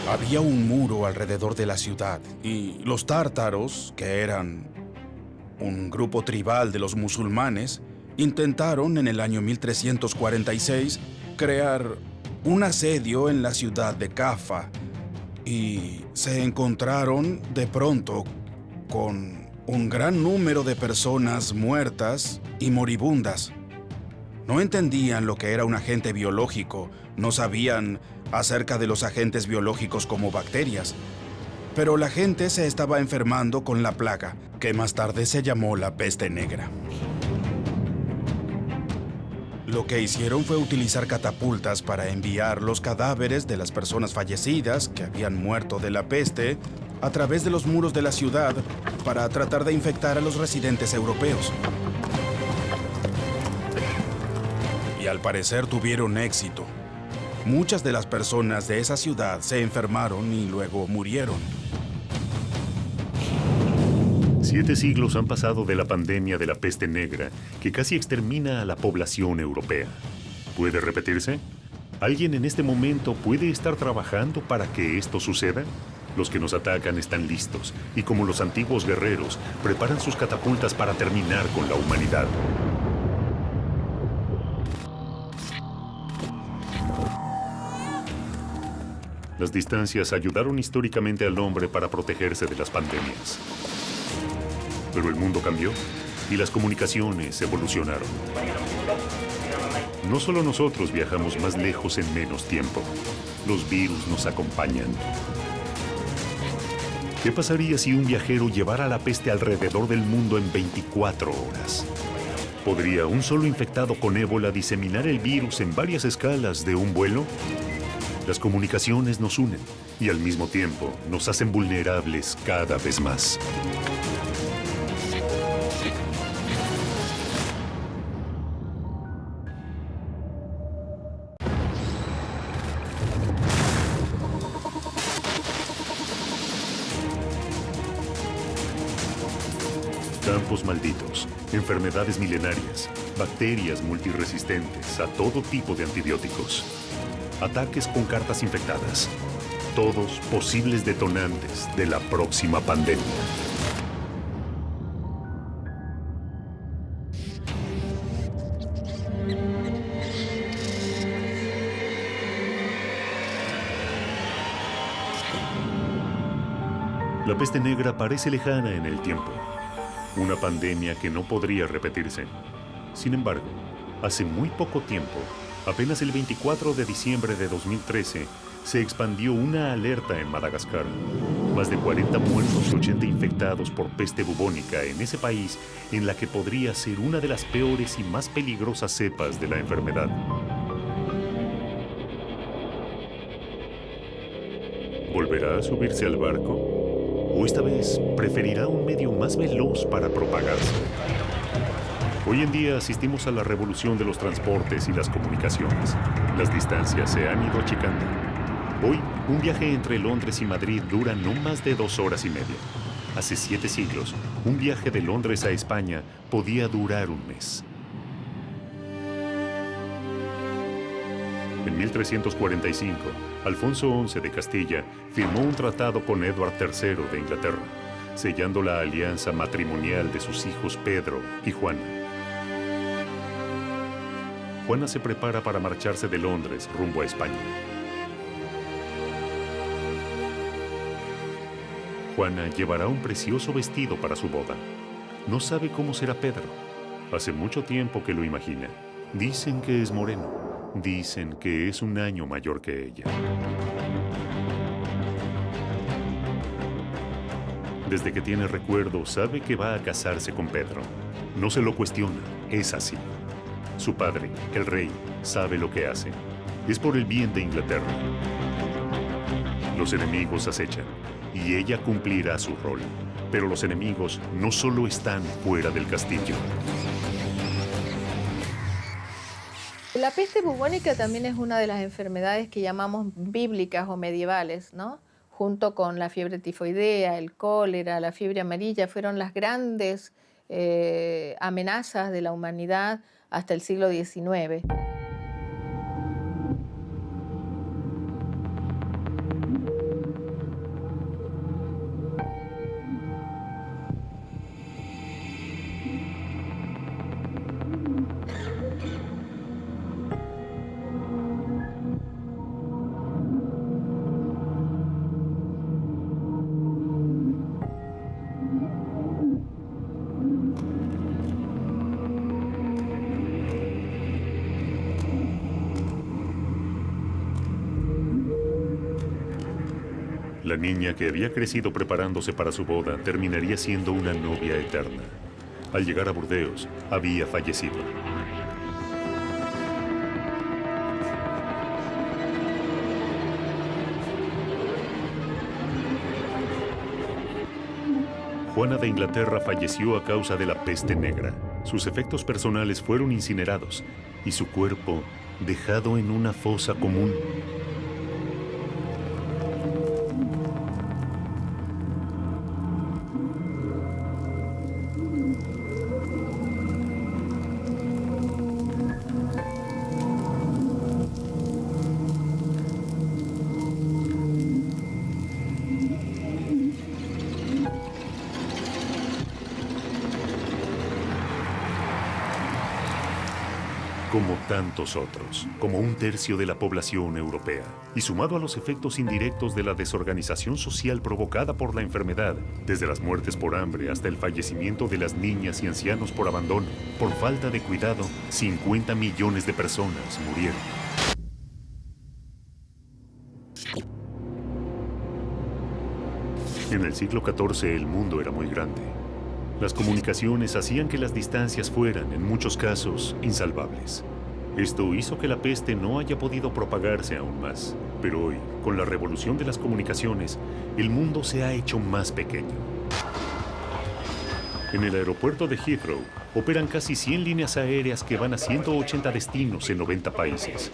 Había un muro alrededor de la ciudad y los tártaros, que eran un grupo tribal de los musulmanes, intentaron en el año 1346 crear un asedio en la ciudad de Caffa y se encontraron de pronto con un gran número de personas muertas y moribundas. No entendían lo que era un agente biológico, no sabían acerca de los agentes biológicos como bacterias, pero la gente se estaba enfermando con la plaga, que más tarde se llamó la peste negra. Lo que hicieron fue utilizar catapultas para enviar los cadáveres de las personas fallecidas que habían muerto de la peste a través de los muros de la ciudad para tratar de infectar a los residentes europeos. Y y al parecer tuvieron éxito. Muchas de las personas de esa ciudad se enfermaron y luego murieron. 7 siglos han pasado de la pandemia de la peste negra, que casi extermina a la población europea. ¿Puede repetirse? ¿Alguien en este momento puede estar trabajando para que esto suceda? Los que nos atacan están listos y, como los antiguos guerreros, preparan sus catapultas para terminar con la humanidad. Las distancias ayudaron históricamente al hombre para protegerse de las pandemias. Pero el mundo cambió y las comunicaciones evolucionaron. No solo nosotros viajamos más lejos en menos tiempo. Los virus nos acompañan. ¿Qué pasaría si un viajero llevara la peste alrededor del mundo en 24 horas? ¿Podría un solo infectado con ébola diseminar el virus en varias escalas de un vuelo? Las comunicaciones nos unen y al mismo tiempo nos hacen vulnerables cada vez más. Campos malditos, enfermedades milenarias, bacterias multiresistentes a todo tipo de antibióticos, ataques con cartas infectadas, todos posibles detonantes de la próxima pandemia. La peste negra parece lejana en el tiempo. Una pandemia que no podría repetirse. Sin embargo, hace muy poco tiempo, apenas el 24 de diciembre de 2013, se expandió una alerta en Madagascar. Más de 40 muertos y 80 infectados por peste bubónica en ese país, en la que podría ser una de las peores y más peligrosas cepas de la enfermedad. ¿Volverá a subirse al barco? ¿O esta vez preferirá un medio más veloz para propagarse? Hoy en día asistimos a la revolución de los transportes y las comunicaciones. Las distancias se han ido achicando. Hoy, un viaje entre Londres y Madrid dura no más de 2 horas y media. Hace 7 siglos, un viaje de Londres a España podía durar un mes. En 1345, Alfonso XI de Castilla firmó un tratado con Eduardo III de Inglaterra, sellando la alianza matrimonial de sus hijos Pedro y Juana. Juana se prepara para marcharse de Londres rumbo a España. Juana llevará un precioso vestido para su boda. No sabe cómo será Pedro. Hace mucho tiempo que lo imagina. Dicen que es moreno. Dicen que es un año mayor que ella. Desde que tiene recuerdo, sabe que va a casarse con Pedro. No se lo cuestiona, es así. Su padre, el rey, sabe lo que hace. Es por el bien de Inglaterra. Los enemigos acechan, y ella cumplirá su rol. Pero los enemigos no solo están fuera del castillo. La peste bubónica también es una de las enfermedades que llamamos bíblicas o medievales, ¿no? Junto con la fiebre tifoidea, el cólera, la fiebre amarilla, fueron las grandes amenazas de la humanidad hasta el siglo XIX. La niña que había crecido preparándose para su boda terminaría siendo una novia eterna. Al llegar a Burdeos, había fallecido. Juana de Inglaterra falleció a causa de la peste negra. Sus efectos personales fueron incinerados y su cuerpo dejado en una fosa común. Como tantos otros, como un tercio de la población europea, y sumado a los efectos indirectos de la desorganización social provocada por la enfermedad, desde las muertes por hambre hasta el fallecimiento de las niñas y ancianos por abandono, por falta de cuidado, 50 millones de personas murieron. En el siglo XIV el mundo era muy grande. Las comunicaciones hacían que las distancias fueran, en muchos casos, insalvables. Esto hizo que la peste no haya podido propagarse aún más. Pero hoy, con la revolución de las comunicaciones, el mundo se ha hecho más pequeño. En el aeropuerto de Heathrow operan casi 100 líneas aéreas que van a 180 destinos en 90 países.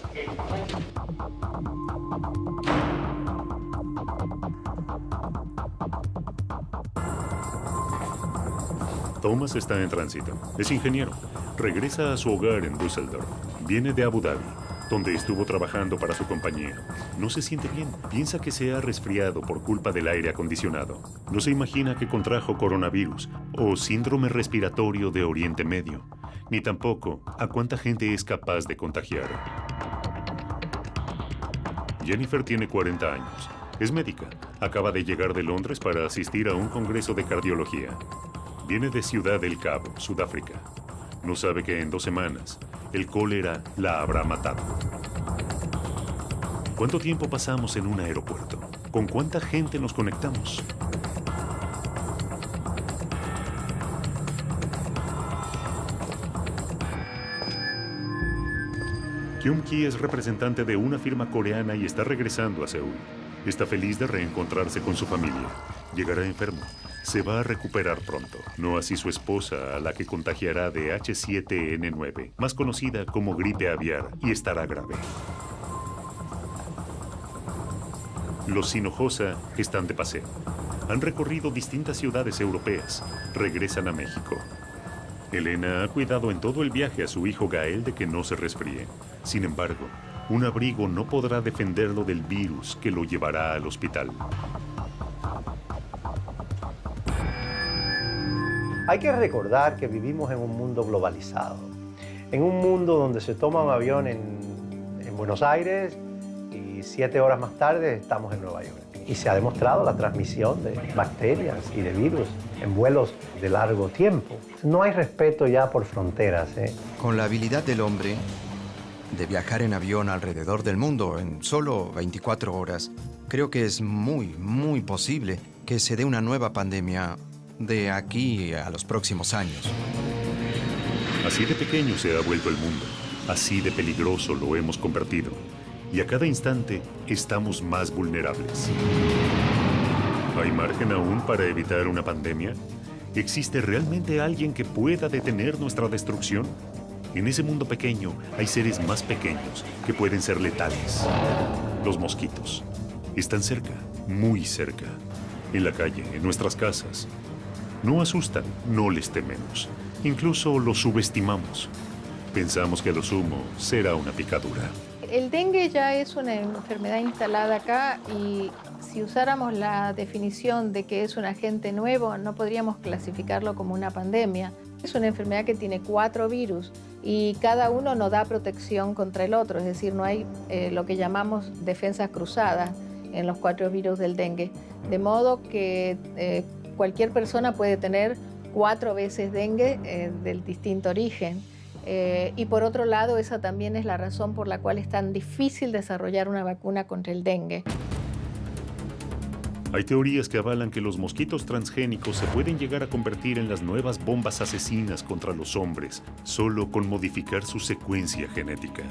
Thomas está en tránsito. Es ingeniero. Regresa a su hogar en Düsseldorf. Viene de Abu Dhabi, donde estuvo trabajando para su compañía. No se siente bien. Piensa que se ha resfriado por culpa del aire acondicionado. No se imagina que contrajo coronavirus o síndrome respiratorio de Oriente Medio, ni tampoco a cuánta gente es capaz de contagiar. Jennifer tiene 40 años. Es médica. Acaba de llegar de Londres para asistir a un congreso de cardiología. Viene de Ciudad del Cabo, Sudáfrica. No sabe que en 2 semanas el cólera la habrá matado. ¿Cuánto tiempo pasamos en un aeropuerto? ¿Con cuánta gente nos conectamos? Kyung-ki es representante de una firma coreana y está regresando a Seúl. Está feliz de reencontrarse con su familia. Llegará enfermo. Se va a recuperar pronto. No así su esposa, a la que contagiará de H7N9, más conocida como gripe aviar, y estará grave. Los Hinojosa están de paseo. Han recorrido distintas ciudades europeas. Regresan a México. Elena ha cuidado en todo el viaje a su hijo Gael de que no se resfríe. Sin embargo, un abrigo no podrá defenderlo del virus que lo llevará al hospital. Hay que recordar que vivimos en un mundo globalizado, en un mundo donde se toma un avión en Buenos Aires y 7 horas más tarde estamos en Nueva York. Y se ha demostrado la transmisión de bacterias y de virus en vuelos de largo tiempo. No hay respeto ya por fronteras. Con la habilidad del hombre de viajar en avión alrededor del mundo en solo 24 horas, creo que es muy posible que se dé una nueva pandemia de aquí a los próximos años. Así de pequeño se ha vuelto el mundo. Así de peligroso lo hemos convertido. Y a cada instante estamos más vulnerables. ¿Hay margen aún para evitar una pandemia? ¿Existe realmente alguien que pueda detener nuestra destrucción? En ese mundo pequeño hay seres más pequeños que pueden ser letales. Los mosquitos. Están cerca, muy cerca. En la calle, en nuestras casas. No asustan, no les tememos. Incluso los subestimamos. Pensamos que a lo sumo será una picadura. El dengue ya es una enfermedad instalada acá y si usáramos la definición de que es un agente nuevo, no podríamos clasificarlo como una pandemia. Es una enfermedad que tiene 4 virus y cada uno no da protección contra el otro, es decir, no hay lo que llamamos defensas cruzadas en los 4 virus del dengue. De modo que cualquier persona puede tener 4 veces dengue del distinto origen. Y por otro lado, esa también es la razón por la cual es tan difícil desarrollar una vacuna contra el dengue. Hay teorías que avalan que los mosquitos transgénicos se pueden llegar a convertir en las nuevas bombas asesinas contra los hombres, solo con modificar su secuencia genética.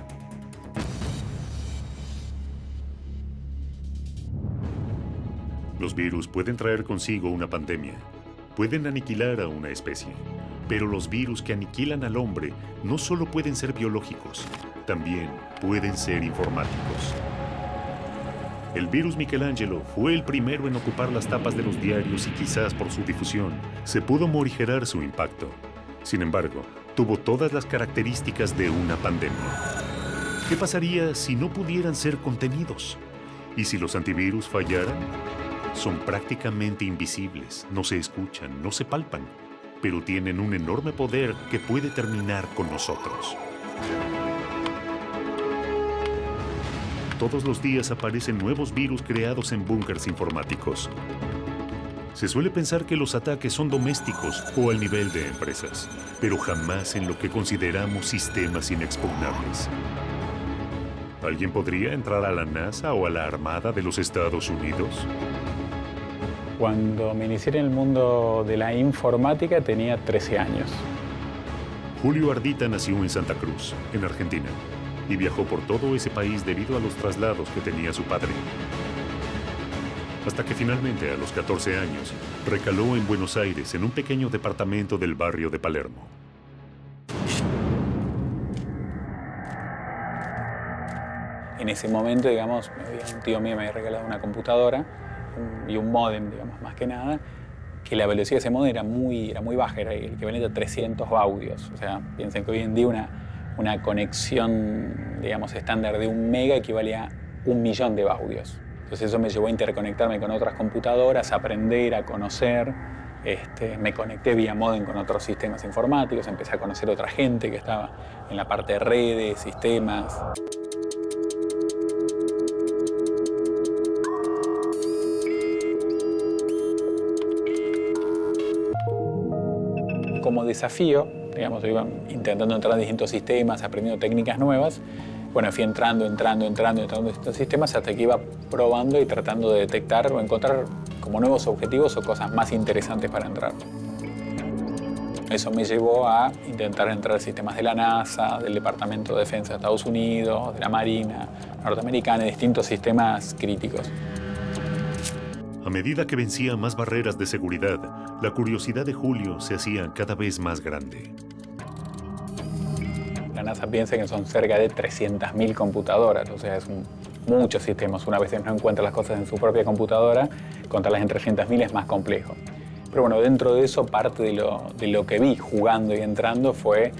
Los virus pueden traer consigo una pandemia, pueden aniquilar a una especie, Pero los virus que aniquilan al hombre no solo pueden ser biológicos, también pueden ser informáticos. El virus Michelangelo fue el primero en ocupar las tapas de los diarios y quizás por su difusión se pudo morigerar su impacto. Sin embargo, tuvo todas las características de una pandemia. ¿Qué pasaría si no pudieran ser contenidos? ¿Y si los antivirus fallaran? Son prácticamente invisibles, no se escuchan, no se palpan, pero tienen un enorme poder que puede terminar con nosotros. Todos los días aparecen nuevos virus creados en búnkers informáticos. Se suele pensar que los ataques son domésticos o al nivel de empresas, pero jamás en lo que consideramos sistemas inexpugnables. ¿Alguien podría entrar a la NASA o a la Armada de los Estados Unidos? Cuando me inicié en el mundo de la informática tenía 13 años. Julio Ardita nació en Santa Cruz, en Argentina, y viajó por todo ese país debido a los traslados que tenía su padre. Hasta que finalmente, a los 14 años, recaló en Buenos Aires en un pequeño departamento del barrio de Palermo. En ese momento, digamos, un tío mío me había regalado una computadora y un módem, digamos, más que nada, que la velocidad de ese módem era muy baja, era el equivalente a 300 baudios. O sea, piensen que hoy en día una conexión, digamos, estándar de 1 mega equivale a 1 millón de baudios. Entonces eso me llevó a interconectarme con otras computadoras, a aprender, a conocer. Me conecté vía módem con otros sistemas informáticos, empecé a conocer otra gente que estaba en la parte de redes, sistemas. Como desafío, digamos, yo iba intentando entrar en distintos sistemas, aprendiendo técnicas nuevas. Bueno, fui entrando en estos sistemas hasta que iba probando y tratando de detectar o encontrar como nuevos objetivos o cosas más interesantes para entrar. Eso me llevó a intentar entrar en sistemas de la NASA, del Departamento de Defensa de Estados Unidos, de la Marina norteamericana, distintos sistemas críticos. A medida que vencía más barreras de seguridad, la curiosidad de Julio se hacía cada vez más grande. La NASA piensa que son cerca de 300.000 computadoras, o sea, es muchos sistemas. Una vez no encuentra las cosas en su propia computadora, contarlas en 300.000 es más complejo. Pero bueno, dentro de eso, parte de lo que vi jugando y entrando fue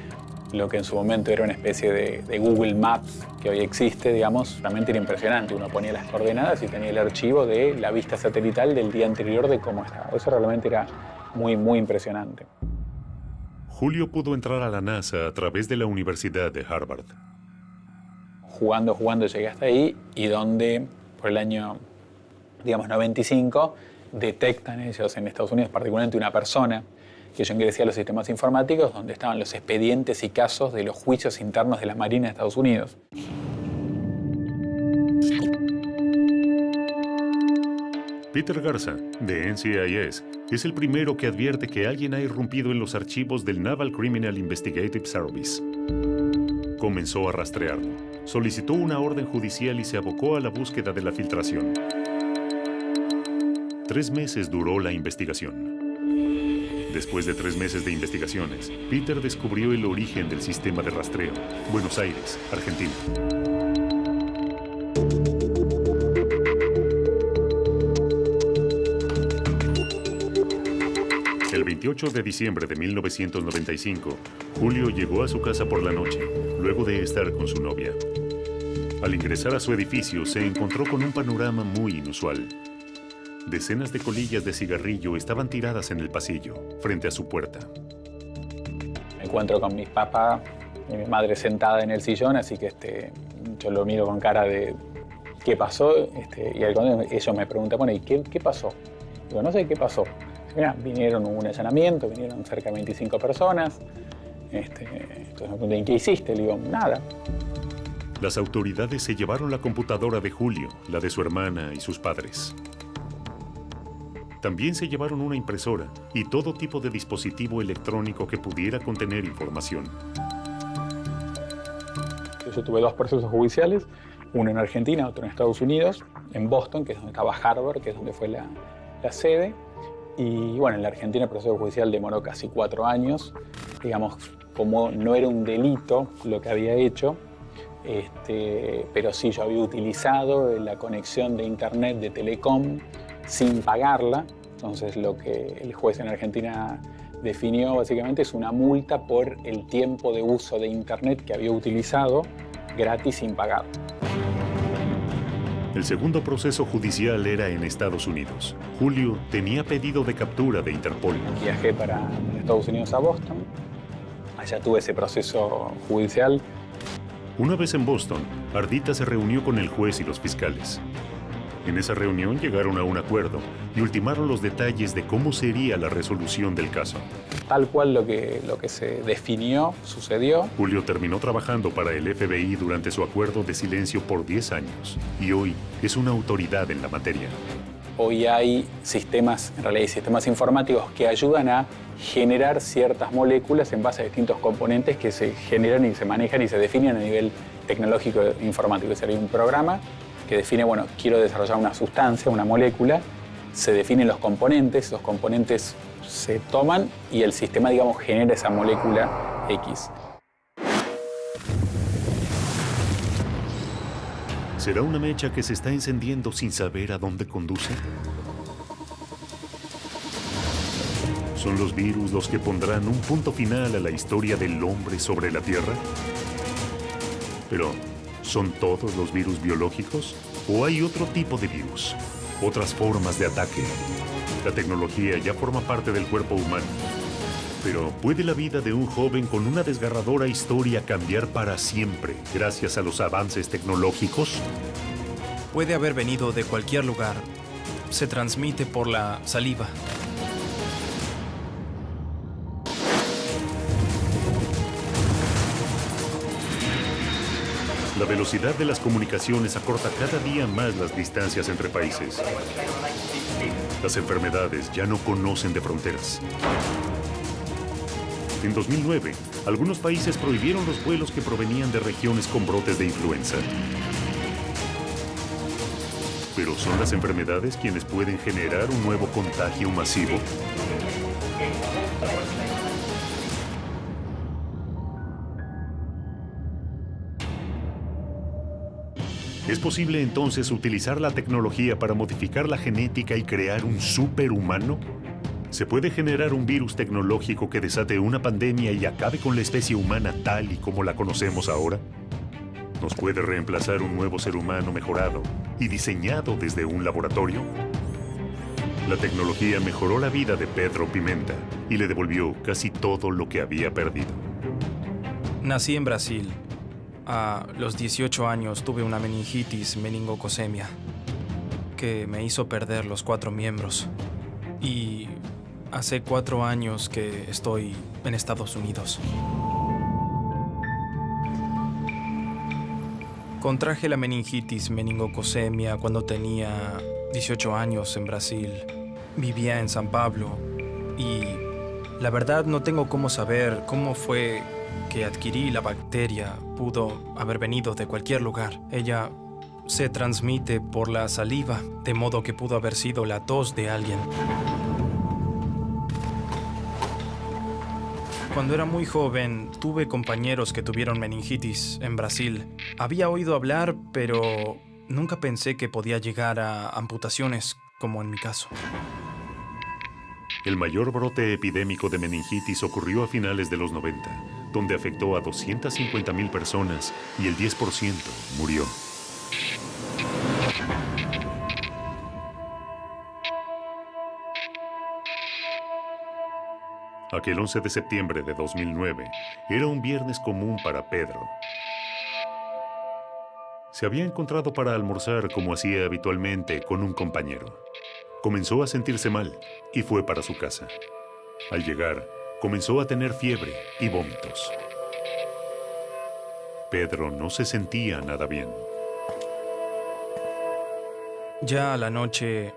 lo que en su momento era una especie de Google Maps, que hoy existe, digamos, realmente era impresionante. Uno ponía las coordenadas y tenía el archivo de la vista satelital del día anterior de cómo estaba. Eso realmente era muy impresionante. Julio pudo entrar a la NASA a través de la Universidad de Harvard. Jugando llegué hasta ahí y donde por el año, digamos, 95 detectan ellos en Estados Unidos, particularmente una persona que yo ingresé a los sistemas informáticos donde estaban los expedientes y casos de los juicios internos de la Marina de Estados Unidos. Peter Garza, de NCIS, es el primero que advierte que alguien ha irrumpido en los archivos del Naval Criminal Investigative Service. Comenzó a rastrearlo, solicitó una orden judicial y se abocó a la búsqueda de la filtración. 3 meses duró la investigación. Después de 3 meses de investigaciones, Peter descubrió el origen del sistema de rastreo, Buenos Aires, Argentina. El 28 de diciembre de 1995, Julio llegó a su casa por la noche, luego de estar con su novia. Al ingresar a su edificio, se encontró con un panorama muy inusual. Decenas de colillas de cigarrillo estaban tiradas en el pasillo, frente a su puerta. Me encuentro con mi papá y mi madre sentada en el sillón, así que yo lo miro con cara de ¿qué pasó? Y ellos me preguntan, bueno, ¿y qué pasó? Digo, no sé qué pasó. Mira, hubo un allanamiento, vinieron cerca de 25 personas. Entonces me preguntan, ¿qué hiciste? Le digo, nada. Las autoridades se llevaron la computadora de Julio, la de su hermana y sus padres. También se llevaron una impresora y todo tipo de dispositivo electrónico que pudiera contener información. Yo tuve 2 procesos judiciales, uno en Argentina, otro en Estados Unidos, en Boston, que es donde estaba Harvard, que es donde fue la sede. Y bueno, en la Argentina el proceso judicial demoró casi 4 años. Digamos, como no era un delito lo que había hecho, pero sí yo había utilizado la conexión de internet de Telecom sin pagarla. Entonces lo que el juez en Argentina definió básicamente es una multa por el tiempo de uso de internet que había utilizado gratis sin pagar. El segundo proceso judicial era en Estados Unidos. Julio tenía pedido de captura de Interpol. Viajé para Estados Unidos a Boston. Allá tuve ese proceso judicial. Una vez en Boston, Ardita se reunió con el juez y los fiscales. En esa reunión llegaron a un acuerdo y ultimaron los detalles de cómo sería la resolución del caso. Tal cual lo que se definió sucedió. Julio terminó trabajando para el FBI durante su acuerdo de silencio por 10 años y hoy es una autoridad en la materia. Hoy hay sistemas, en realidad hay sistemas informáticos que ayudan a generar ciertas moléculas en base a distintos componentes que se generan y se manejan y se definen a nivel tecnológico e informático. Es decir, hay un programa que define, bueno, quiero desarrollar una sustancia, una molécula, se definen los componentes se toman y el sistema, digamos, genera esa molécula X. ¿Será una mecha que se está encendiendo sin saber a dónde conduce? ¿Son los virus los que pondrán un punto final a la historia del hombre sobre la Tierra? Pero, ¿son todos los virus biológicos? ¿O hay otro tipo de virus? ¿Otras formas de ataque? La tecnología ya forma parte del cuerpo humano. Pero, ¿puede la vida de un joven con una desgarradora historia cambiar para siempre gracias a los avances tecnológicos? Puede haber venido de cualquier lugar. Se transmite por la saliva. La velocidad de las comunicaciones acorta cada día más las distancias entre países. Las enfermedades ya no conocen de fronteras. En 2009, algunos países prohibieron los vuelos que provenían de regiones con brotes de influenza. ¿Pero son las enfermedades quienes pueden generar un nuevo contagio masivo? ¿Es posible entonces utilizar la tecnología para modificar la genética y crear un superhumano? ¿Se puede generar un virus tecnológico que desate una pandemia y acabe con la especie humana tal y como la conocemos ahora? ¿Nos puede reemplazar un nuevo ser humano mejorado y diseñado desde un laboratorio? La tecnología mejoró la vida de Pedro Pimenta y le devolvió casi todo lo que había perdido. Nací en Brasil. A los 18 años tuve una meningitis meningococcemia que me hizo perder los 4 miembros. Y hace 4 años que estoy en Estados Unidos. Contraje la meningitis meningococcemia cuando tenía 18 años en Brasil. Vivía en San Pablo y la verdad no tengo cómo saber cómo fue que adquirí la bacteria. Pudo haber venido de cualquier lugar. Ella se transmite por la saliva, de modo que pudo haber sido la tos de alguien. Cuando era muy joven, tuve compañeros que tuvieron meningitis en Brasil. Había oído hablar, pero nunca pensé que podía llegar a amputaciones, como en mi caso. El mayor brote epidémico de meningitis ocurrió a finales de los 90, donde afectó a 250,000 personas y el 10% murió. Aquel 11 de septiembre de 2009 era un viernes común para Pedro. Se había encontrado para almorzar como hacía habitualmente con un compañero. Comenzó a sentirse mal y fue para su casa. Al llegar, comenzó a tener fiebre y vómitos. Pedro no se sentía nada bien. Ya a la noche,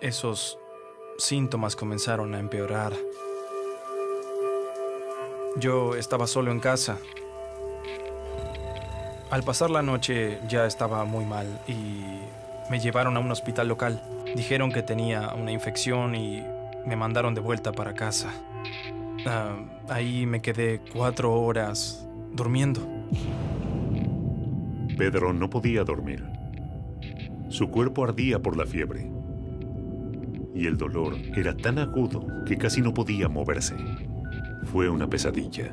esos síntomas comenzaron a empeorar. Yo estaba solo en casa. Al pasar la noche ya estaba muy mal y me llevaron a un hospital local. Dijeron que tenía una infección y me mandaron de vuelta para casa. Ahí me quedé 4 horas durmiendo. Pedro no podía dormir. Su cuerpo ardía por la fiebre. Y el dolor era tan agudo que casi no podía moverse. Fue una pesadilla.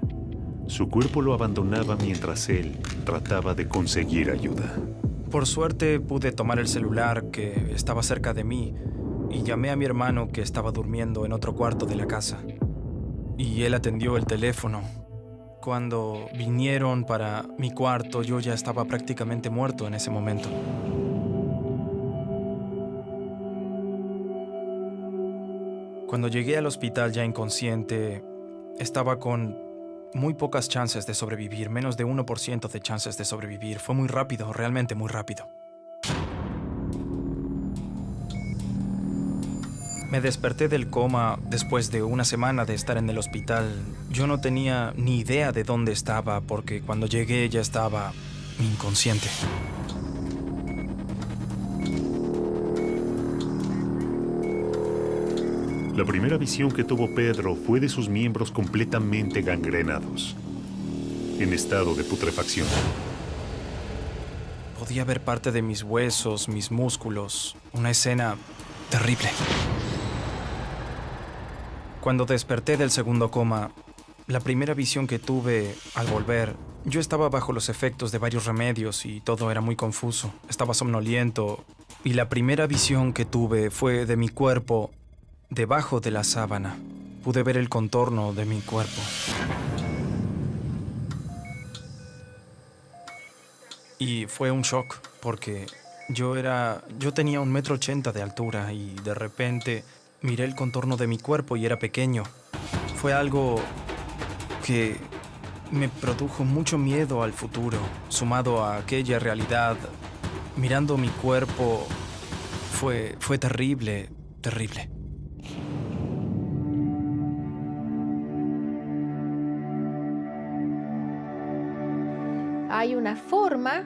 Su cuerpo lo abandonaba mientras él trataba de conseguir ayuda. Por suerte pude tomar el celular que estaba cerca de mí y llamé a mi hermano que estaba durmiendo en otro cuarto de la casa. Y él atendió el teléfono. Cuando vinieron para mi cuarto, yo ya estaba prácticamente muerto en ese momento. Cuando llegué al hospital ya inconsciente, estaba con muy pocas chances de sobrevivir, menos de 1% de chances de sobrevivir. Fue muy rápido, realmente muy rápido. Me desperté del coma después de una semana de estar en el hospital. Yo no tenía ni idea de dónde estaba porque cuando llegué ya estaba inconsciente. La primera visión que tuvo Pedro fue de sus miembros completamente gangrenados, en estado de putrefacción. Podía ver parte de mis huesos, mis músculos. Una escena terrible. Cuando desperté del segundo coma, la primera visión que tuve al volver, yo estaba bajo los efectos de varios remedios y todo era muy confuso. Estaba somnoliento y la primera visión que tuve fue de mi cuerpo debajo de la sábana. Pude ver el contorno de mi cuerpo. Y fue un shock porque yo tenía 1,80 m de altura y de repente miré el contorno de mi cuerpo y era pequeño. Fue algo que me produjo mucho miedo al futuro, sumado a aquella realidad. Mirando mi cuerpo fue terrible, terrible. Hay una forma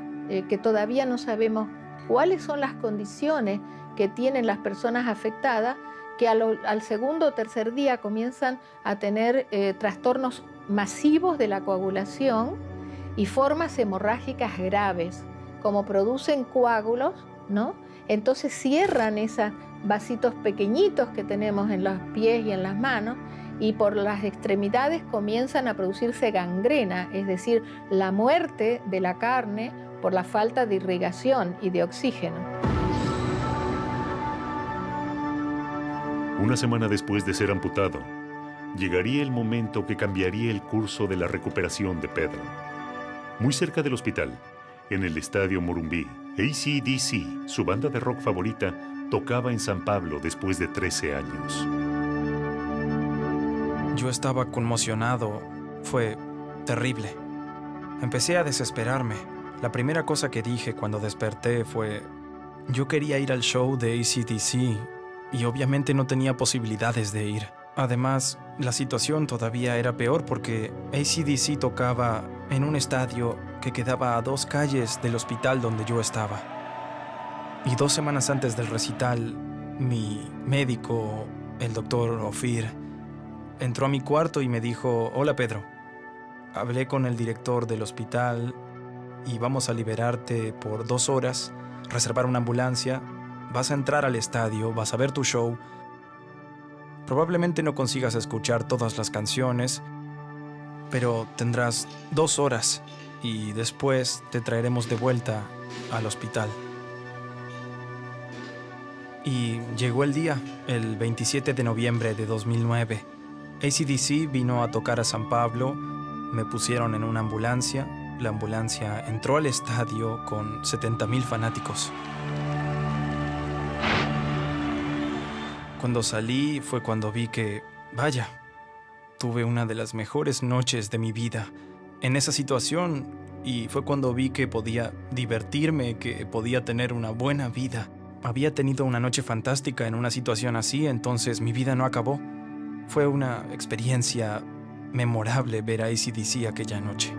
que todavía no sabemos cuáles son las condiciones que tienen las personas afectadas, que al segundo o tercer día comienzan a tener trastornos masivos de la coagulación y formas hemorrágicas graves, como producen coágulos, ¿no? Entonces cierran esos vasitos pequeñitos que tenemos en los pies y en las manos y por las extremidades comienzan a producirse gangrena, es decir, la muerte de la carne por la falta de irrigación y de oxígeno. Una semana después de ser amputado, llegaría el momento que cambiaría el curso de la recuperación de Pedro. Muy cerca del hospital, en el estadio Morumbí, AC/DC, su banda de rock favorita, tocaba en San Pablo después de 13 años. Yo estaba conmocionado. Fue terrible. Empecé a desesperarme. La primera cosa que dije cuando desperté fue: yo quería ir al show de AC/DC y obviamente no tenía posibilidades de ir. Además, la situación todavía era peor porque AC/DC tocaba en un estadio que quedaba a 2 calles del hospital donde yo estaba. Y 2 semanas antes del recital, mi médico, el doctor Ofir, entró a mi cuarto y me dijo: hola Pedro, hablé con el director del hospital y vamos a liberarte por 2 horas, reservar una ambulancia, vas a entrar al estadio, vas a ver tu show. Probablemente no consigas escuchar todas las canciones, pero tendrás 2 horas y después te traeremos de vuelta al hospital. Y llegó el día, el 27 de noviembre de 2009. AC/DC vino a tocar a San Pablo, me pusieron en una ambulancia. La ambulancia entró al estadio con 70,000 fanáticos. Cuando salí fue cuando vi que, vaya, tuve una de las mejores noches de mi vida en esa situación y fue cuando vi que podía divertirme, que podía tener una buena vida. Había tenido una noche fantástica en una situación así, entonces mi vida no acabó. Fue una experiencia memorable ver a AC/DC aquella noche.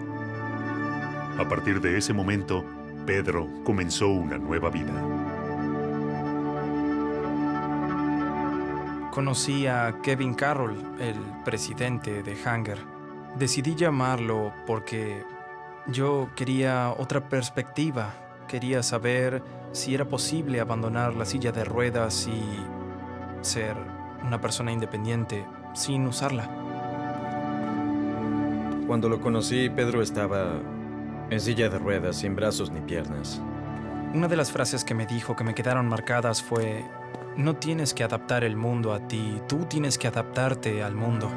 A partir de ese momento, Pedro comenzó una nueva vida. conocí a Kevin Carroll, el presidente de Hanger. Decidí llamarlo porque yo quería otra perspectiva. Quería saber si era posible abandonar la silla de ruedas y ser una persona independiente sin usarla. Cuando lo conocí, Pedro estaba en silla de ruedas, sin brazos ni piernas. Una de las frases que me dijo que me quedaron marcadas fue: no tienes que adaptar el mundo a ti, tú tienes que adaptarte al mundo.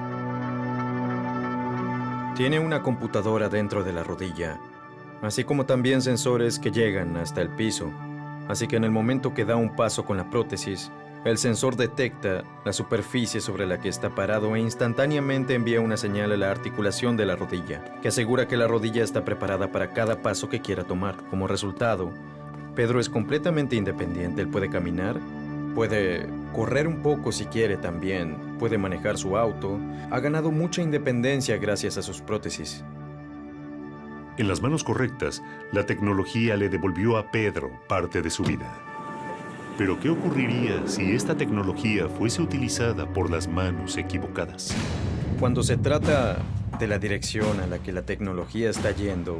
Tiene una computadora dentro de la rodilla, así como también sensores que llegan hasta el piso. Así que en el momento que da un paso con la prótesis, el sensor detecta la superficie sobre la que está parado e instantáneamente envía una señal a la articulación de la rodilla, que asegura que la rodilla está preparada para cada paso que quiera tomar. Como resultado, Pedro es completamente independiente. Él puede caminar, puede correr un poco si quiere también, puede manejar su auto. Ha ganado mucha independencia gracias a sus prótesis. En las manos correctas, la tecnología le devolvió a Pedro parte de su vida. Pero ¿qué ocurriría si esta tecnología fuese utilizada por las manos equivocadas? Cuando se trata de la dirección a la que la tecnología está yendo,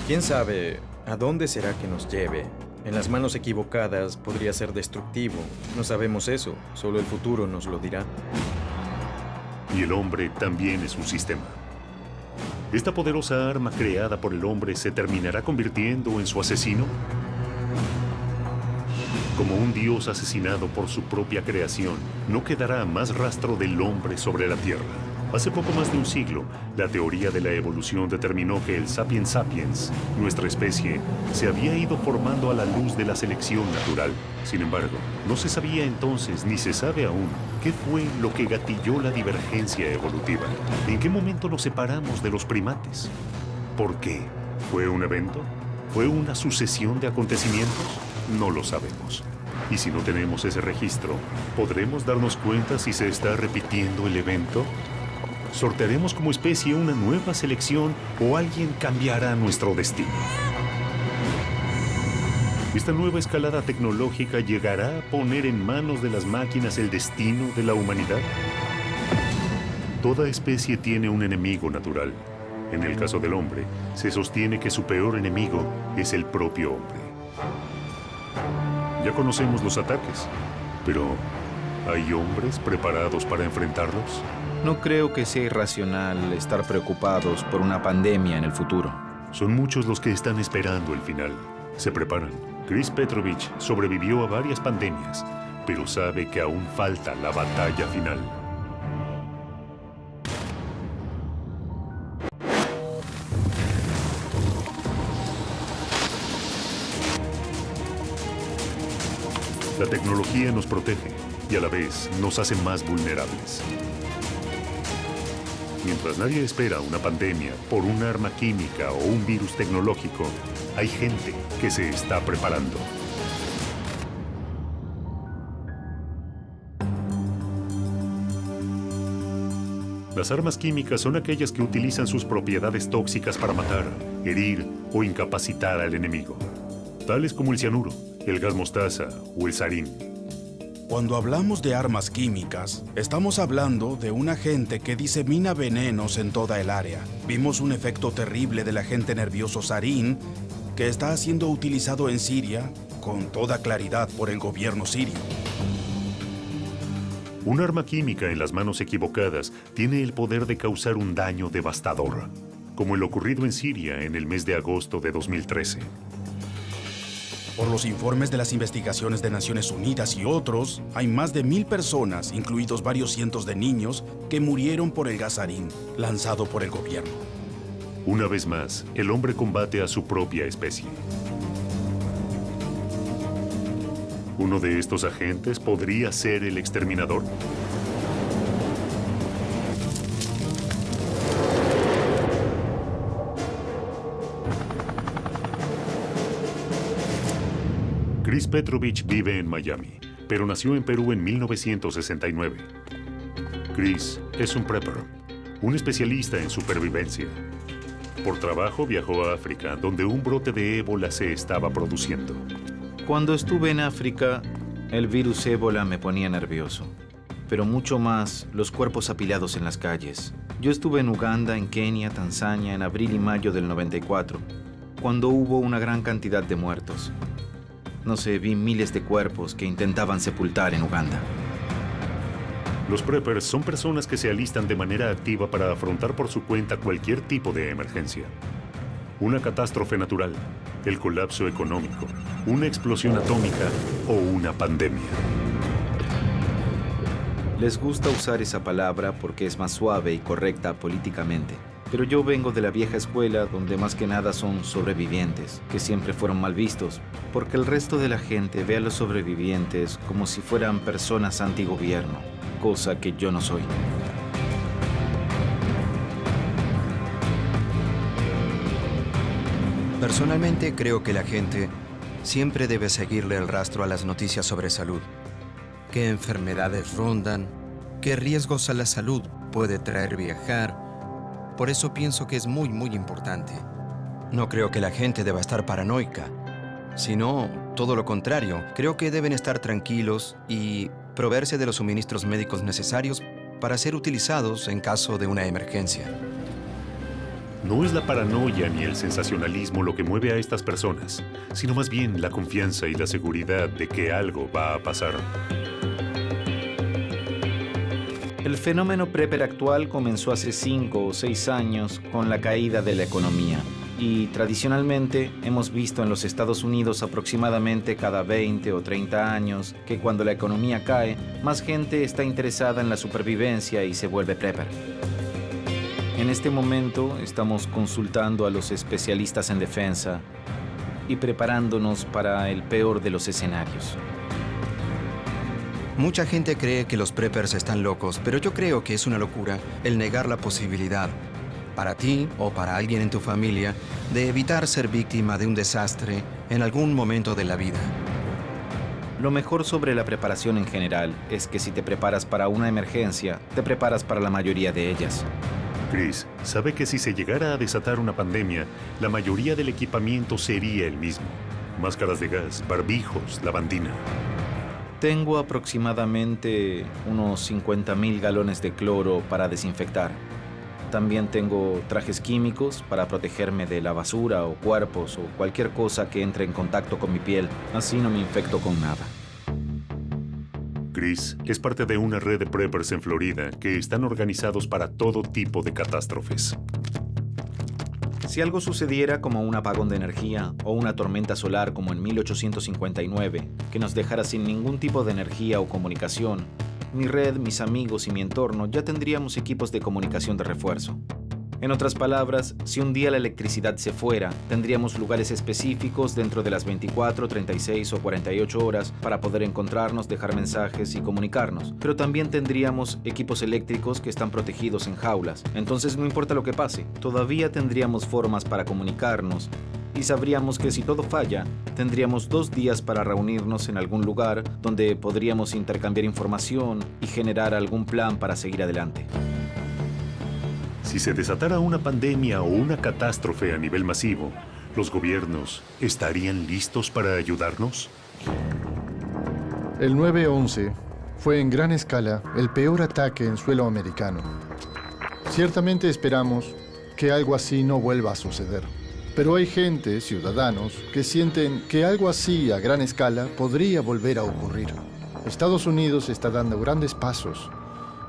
¿quién sabe a dónde será que nos lleve? En las manos equivocadas podría ser destructivo. No sabemos eso, solo el futuro nos lo dirá. Y el hombre también es un sistema. ¿Esta poderosa arma creada por el hombre se terminará convirtiendo en su asesino? Como un dios asesinado por su propia creación, no quedará más rastro del hombre sobre la Tierra. Hace poco más de un siglo, la teoría de la evolución determinó que el sapiens sapiens, nuestra especie, se había ido formando a la luz de la selección natural. Sin embargo, no se sabía entonces, ni se sabe aún, qué fue lo que gatilló la divergencia evolutiva. ¿En qué momento nos separamos de los primates? ¿Por qué? ¿Fue un evento? ¿Fue una sucesión de acontecimientos? No lo sabemos. Y si no tenemos ese registro, ¿podremos darnos cuenta si se está repitiendo el evento? ¿Sortearemos como especie una nueva selección o alguien cambiará nuestro destino? ¿Esta nueva escalada tecnológica llegará a poner en manos de las máquinas el destino de la humanidad? Toda especie tiene un enemigo natural. En el caso del hombre, se sostiene que su peor enemigo es el propio hombre. Ya conocemos los ataques, pero ¿hay hombres preparados para enfrentarlos? No creo que sea irracional estar preocupados por una pandemia en el futuro. Son muchos los que están esperando el final. Se preparan. Chris Petrovich sobrevivió a varias pandemias, pero sabe que aún falta la batalla final. La tecnología nos protege y a la vez nos hace más vulnerables. Mientras nadie espera una pandemia por un arma química o un virus tecnológico, hay gente que se está preparando. Las armas químicas son aquellas que utilizan sus propiedades tóxicas para matar, herir o incapacitar al enemigo, tales como el cianuro, el gas mostaza o el sarín. Cuando hablamos de armas químicas, estamos hablando de un agente que disemina venenos en toda el área. Vimos un efecto terrible del agente nervioso sarín que está siendo utilizado en Siria con toda claridad por el gobierno sirio. Un arma química en las manos equivocadas tiene el poder de causar un daño devastador, como el ocurrido en Siria en el mes de agosto de 2013. Por los informes de las investigaciones de Naciones Unidas y otros, hay más de 1000 personas, incluidos varios cientos de niños, que murieron por el gas sarín lanzado por el gobierno. Una vez más, el hombre combate a su propia especie. ¿Uno de estos agentes podría ser el exterminador? Chris Petrovich vive en Miami, pero nació en Perú en 1969. Chris es un prepper, un especialista en supervivencia. Por trabajo viajó a África, donde un brote de ébola se estaba produciendo. Cuando estuve en África, el virus ébola me ponía nervioso. pero mucho más los cuerpos apilados en las calles. Yo estuve en Uganda, en Kenia, Tanzania, en abril y mayo del 94, cuando hubo una gran cantidad de muertos. No sé, vi miles de cuerpos que intentaban sepultar en Uganda. Los preppers son personas que se alistan de manera activa para afrontar por su cuenta cualquier tipo de emergencia. Una catástrofe natural, el colapso económico, una explosión atómica o una pandemia. Les gusta usar esa palabra porque es más suave y correcta políticamente. Pero yo vengo de la vieja escuela donde más que nada son sobrevivientes, que siempre fueron mal vistos, porque el resto de la gente ve a los sobrevivientes como si fueran personas antigobierno, cosa que yo no soy. Personalmente creo que la gente siempre debe seguirle el rastro a las noticias sobre salud. ¿Qué enfermedades rondan? ¿Qué riesgos a la salud puede traer viajar? Por eso pienso que es muy importante. No creo que la gente deba estar paranoica, sino todo lo contrario. Creo que deben estar tranquilos y proveerse de los suministros médicos necesarios para ser utilizados en caso de una emergencia. No es la paranoia ni el sensacionalismo lo que mueve a estas personas, sino más bien la confianza y la seguridad de que algo va a pasar. El fenómeno prepper actual comenzó hace 5 o 6 años con la caída de la economía. Y tradicionalmente hemos visto en los Estados Unidos aproximadamente cada 20 o 30 años que cuando la economía cae, más gente está interesada en la supervivencia y se vuelve prepper. En este momento estamos consultando a los especialistas en defensa y preparándonos para el peor de los escenarios. Mucha gente cree que los preppers están locos, pero yo creo que es una locura el negar la posibilidad, para ti o para alguien en tu familia, de evitar ser víctima de un desastre en algún momento de la vida. Lo mejor sobre la preparación en general es que si te preparas para una emergencia, te preparas para la mayoría de ellas. Chris sabe que si se llegara a desatar una pandemia, la mayoría del equipamiento sería el mismo. Máscaras de gas, barbijos, lavandina. Tengo aproximadamente unos 50,000 galones de cloro para desinfectar. También tengo trajes químicos para protegerme de la basura o cuerpos o cualquier cosa que entre en contacto con mi piel. Así no me infecto con nada. Chris es parte de una red de preppers en Florida que están organizados para todo tipo de catástrofes. Si algo sucediera como un apagón de energía o una tormenta solar como en 1859, que nos dejara sin ningún tipo de energía o comunicación, mi red, mis amigos y mi entorno ya tendríamos equipos de comunicación de refuerzo. En otras palabras, si un día la electricidad se fuera, tendríamos lugares específicos dentro de las 24, 36 o 48 horas para poder encontrarnos, dejar mensajes y comunicarnos. Pero también tendríamos equipos eléctricos que están protegidos en jaulas. Entonces no importa lo que pase, todavía tendríamos formas para comunicarnos y sabríamos que si todo falla, tendríamos 2 días para reunirnos en algún lugar donde podríamos intercambiar información y generar algún plan para seguir adelante. Si se desatara una pandemia o una catástrofe a nivel masivo, ¿los gobiernos estarían listos para ayudarnos? El 9/11 fue en gran escala el peor ataque en suelo americano. Ciertamente esperamos que algo así no vuelva a suceder. Pero hay gente, ciudadanos, que sienten que algo así a gran escala podría volver a ocurrir. Estados Unidos está dando grandes pasos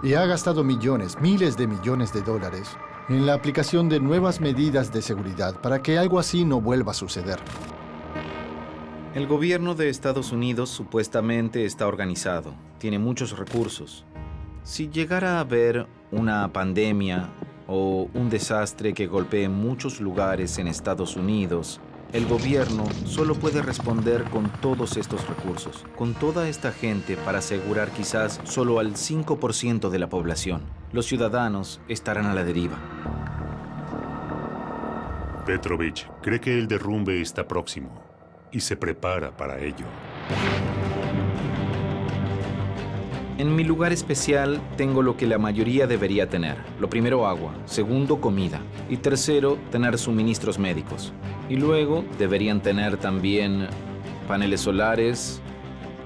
y ha gastado millones, miles de millones de dólares en la aplicación de nuevas medidas de seguridad para que algo así no vuelva a suceder. El gobierno de Estados Unidos supuestamente está organizado, tiene muchos recursos. Si llegara a haber una pandemia o un desastre que golpee muchos lugares en Estados Unidos, el gobierno solo puede responder con todos estos recursos, con toda esta gente para asegurar quizás solo al 5% de la población. Los ciudadanos estarán a la deriva. Petrovich cree que el derrumbe está próximo y se prepara para ello. En mi lugar especial tengo lo que la mayoría debería tener. Lo primero, agua. Segundo, comida. Y tercero, tener suministros médicos. Y luego deberían tener también paneles solares,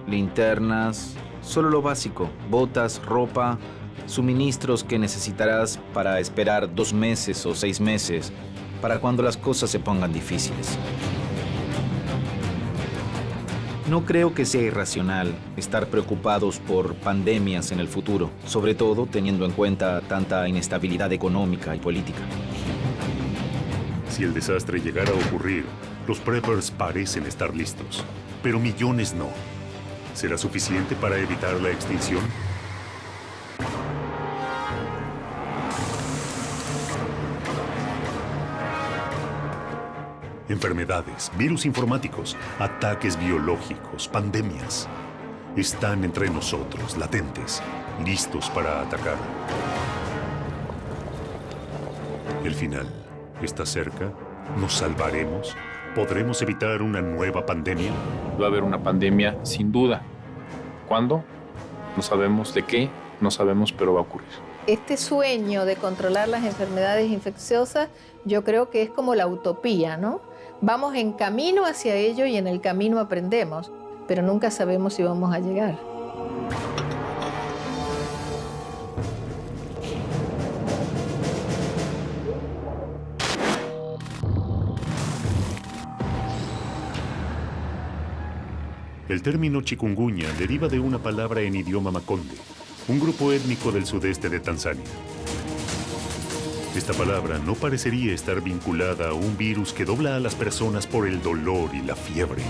linternas, Solo lo básico: botas, ropa, suministros que necesitarás para esperar 2 meses o 6 meses, para cuando las cosas se pongan difíciles. No creo que sea irracional estar preocupados por pandemias en el futuro, sobre todo teniendo en cuenta tanta inestabilidad económica y política. Si el desastre llegara a ocurrir, los preppers parecen estar listos, pero millones no. ¿Será suficiente para evitar la extinción? Enfermedades, virus informáticos, ataques biológicos, pandemias. Están entre nosotros, latentes, listos para atacar. El final está cerca. ¿Nos salvaremos? ¿Podremos evitar una nueva pandemia? Va a haber una pandemia, sin duda. ¿Cuándo? No sabemos. ¿De qué? No sabemos, pero va a ocurrir. Este sueño de controlar las enfermedades infecciosas, yo creo que es como la utopía, ¿no? Vamos en camino hacia ello y en el camino aprendemos, pero nunca sabemos si vamos a llegar. El término chikungunya deriva de una palabra en idioma makonde, un grupo étnico del sudeste de Tanzania. Esta palabra no parecería estar vinculada a un virus que dobla a las personas por el dolor y la fiebre.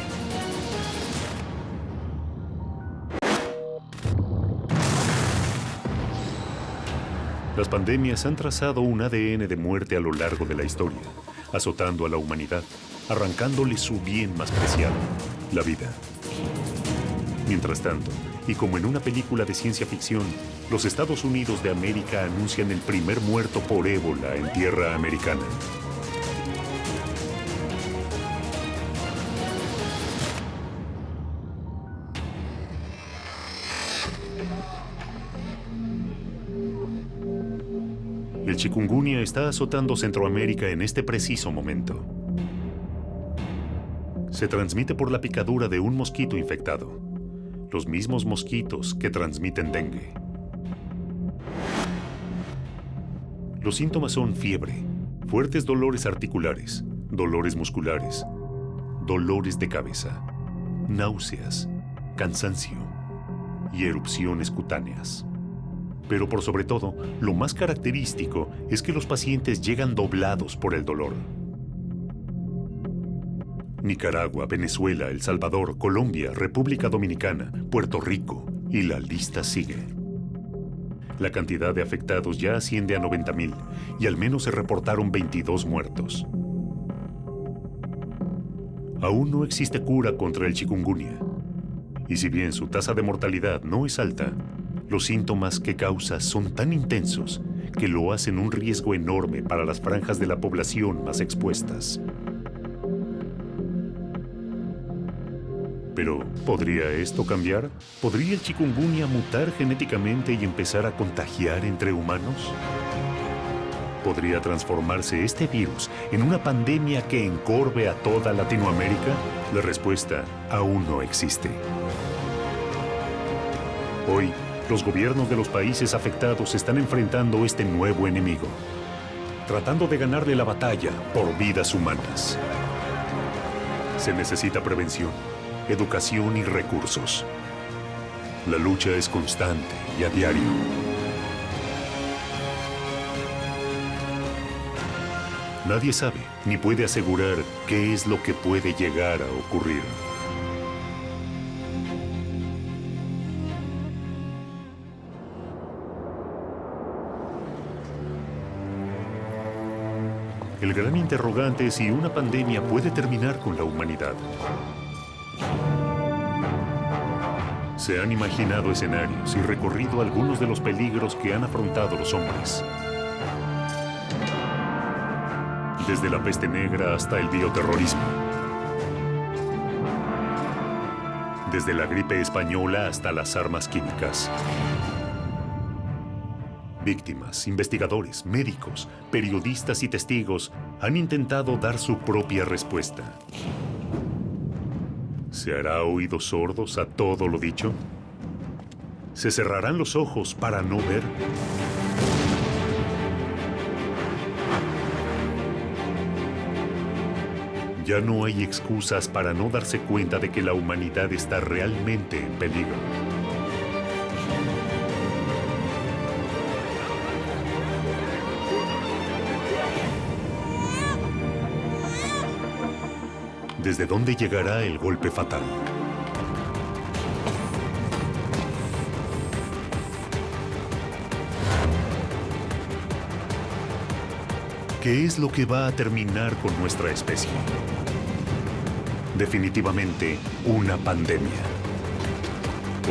Las pandemias han trazado un ADN de muerte a lo largo de la historia, azotando a la humanidad, arrancándole su bien más preciado, la vida. Mientras tanto, y como en una película de ciencia ficción, los Estados Unidos de América anuncian el primer muerto por ébola en tierra americana. El chikungunya está azotando Centroamérica en este preciso momento. Se transmite por la picadura de un mosquito infectado, los mismos mosquitos que transmiten dengue. Los síntomas son fiebre, fuertes dolores articulares, dolores musculares, dolores de cabeza, náuseas, cansancio y erupciones cutáneas. Pero por sobre todo, lo más característico es que los pacientes llegan doblados por el dolor. Nicaragua, Venezuela, El Salvador, Colombia, República Dominicana, Puerto Rico, y la lista sigue. La cantidad de afectados ya asciende a 90,000 y al menos se reportaron 22 muertos. Aún no existe cura contra el chikungunya. Y si bien su tasa de mortalidad no es alta, los síntomas que causa son tan intensos que lo hacen un riesgo enorme para las franjas de la población más expuestas. Pero, ¿podría esto cambiar? ¿Podría el chikungunya mutar genéticamente y empezar a contagiar entre humanos? ¿Podría transformarse este virus en una pandemia que encorve a toda Latinoamérica? La respuesta aún no existe. Hoy, los gobiernos de los países afectados están enfrentando este nuevo enemigo, tratando de ganarle la batalla por vidas humanas. Se necesita prevención, educación y recursos. La lucha es constante y a diario. Nadie sabe ni puede asegurar qué es lo que puede llegar a ocurrir. El gran interrogante es si una pandemia puede terminar con la humanidad. Se han imaginado escenarios y recorrido algunos de los peligros que han afrontado los hombres. Desde la peste negra hasta el bioterrorismo. Desde la gripe española hasta las armas químicas. Víctimas, investigadores, médicos, periodistas y testigos han intentado dar su propia respuesta. ¿Se hará oídos sordos a todo lo dicho? ¿Se cerrarán los ojos para no ver? Ya no hay excusas para no darse cuenta de que la humanidad está realmente en peligro. ¿Desde dónde llegará el golpe fatal? ¿Qué es lo que va a terminar con nuestra especie? Definitivamente una pandemia.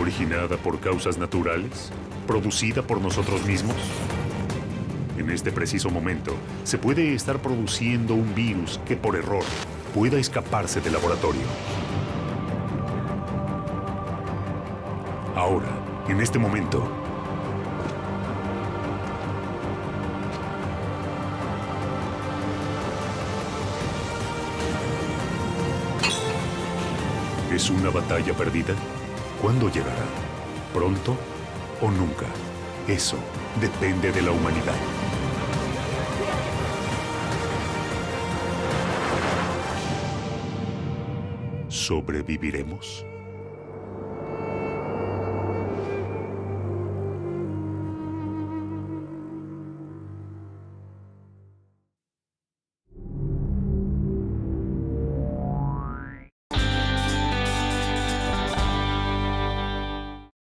¿Originada por causas naturales? ¿Producida por nosotros mismos? En este preciso momento, se puede estar produciendo un virus que por error pueda escaparse del laboratorio. Ahora, en este momento, ¿es una batalla perdida? ¿Cuándo llegará? ¿Pronto o nunca? Eso depende de la humanidad. ¿Sobreviviremos?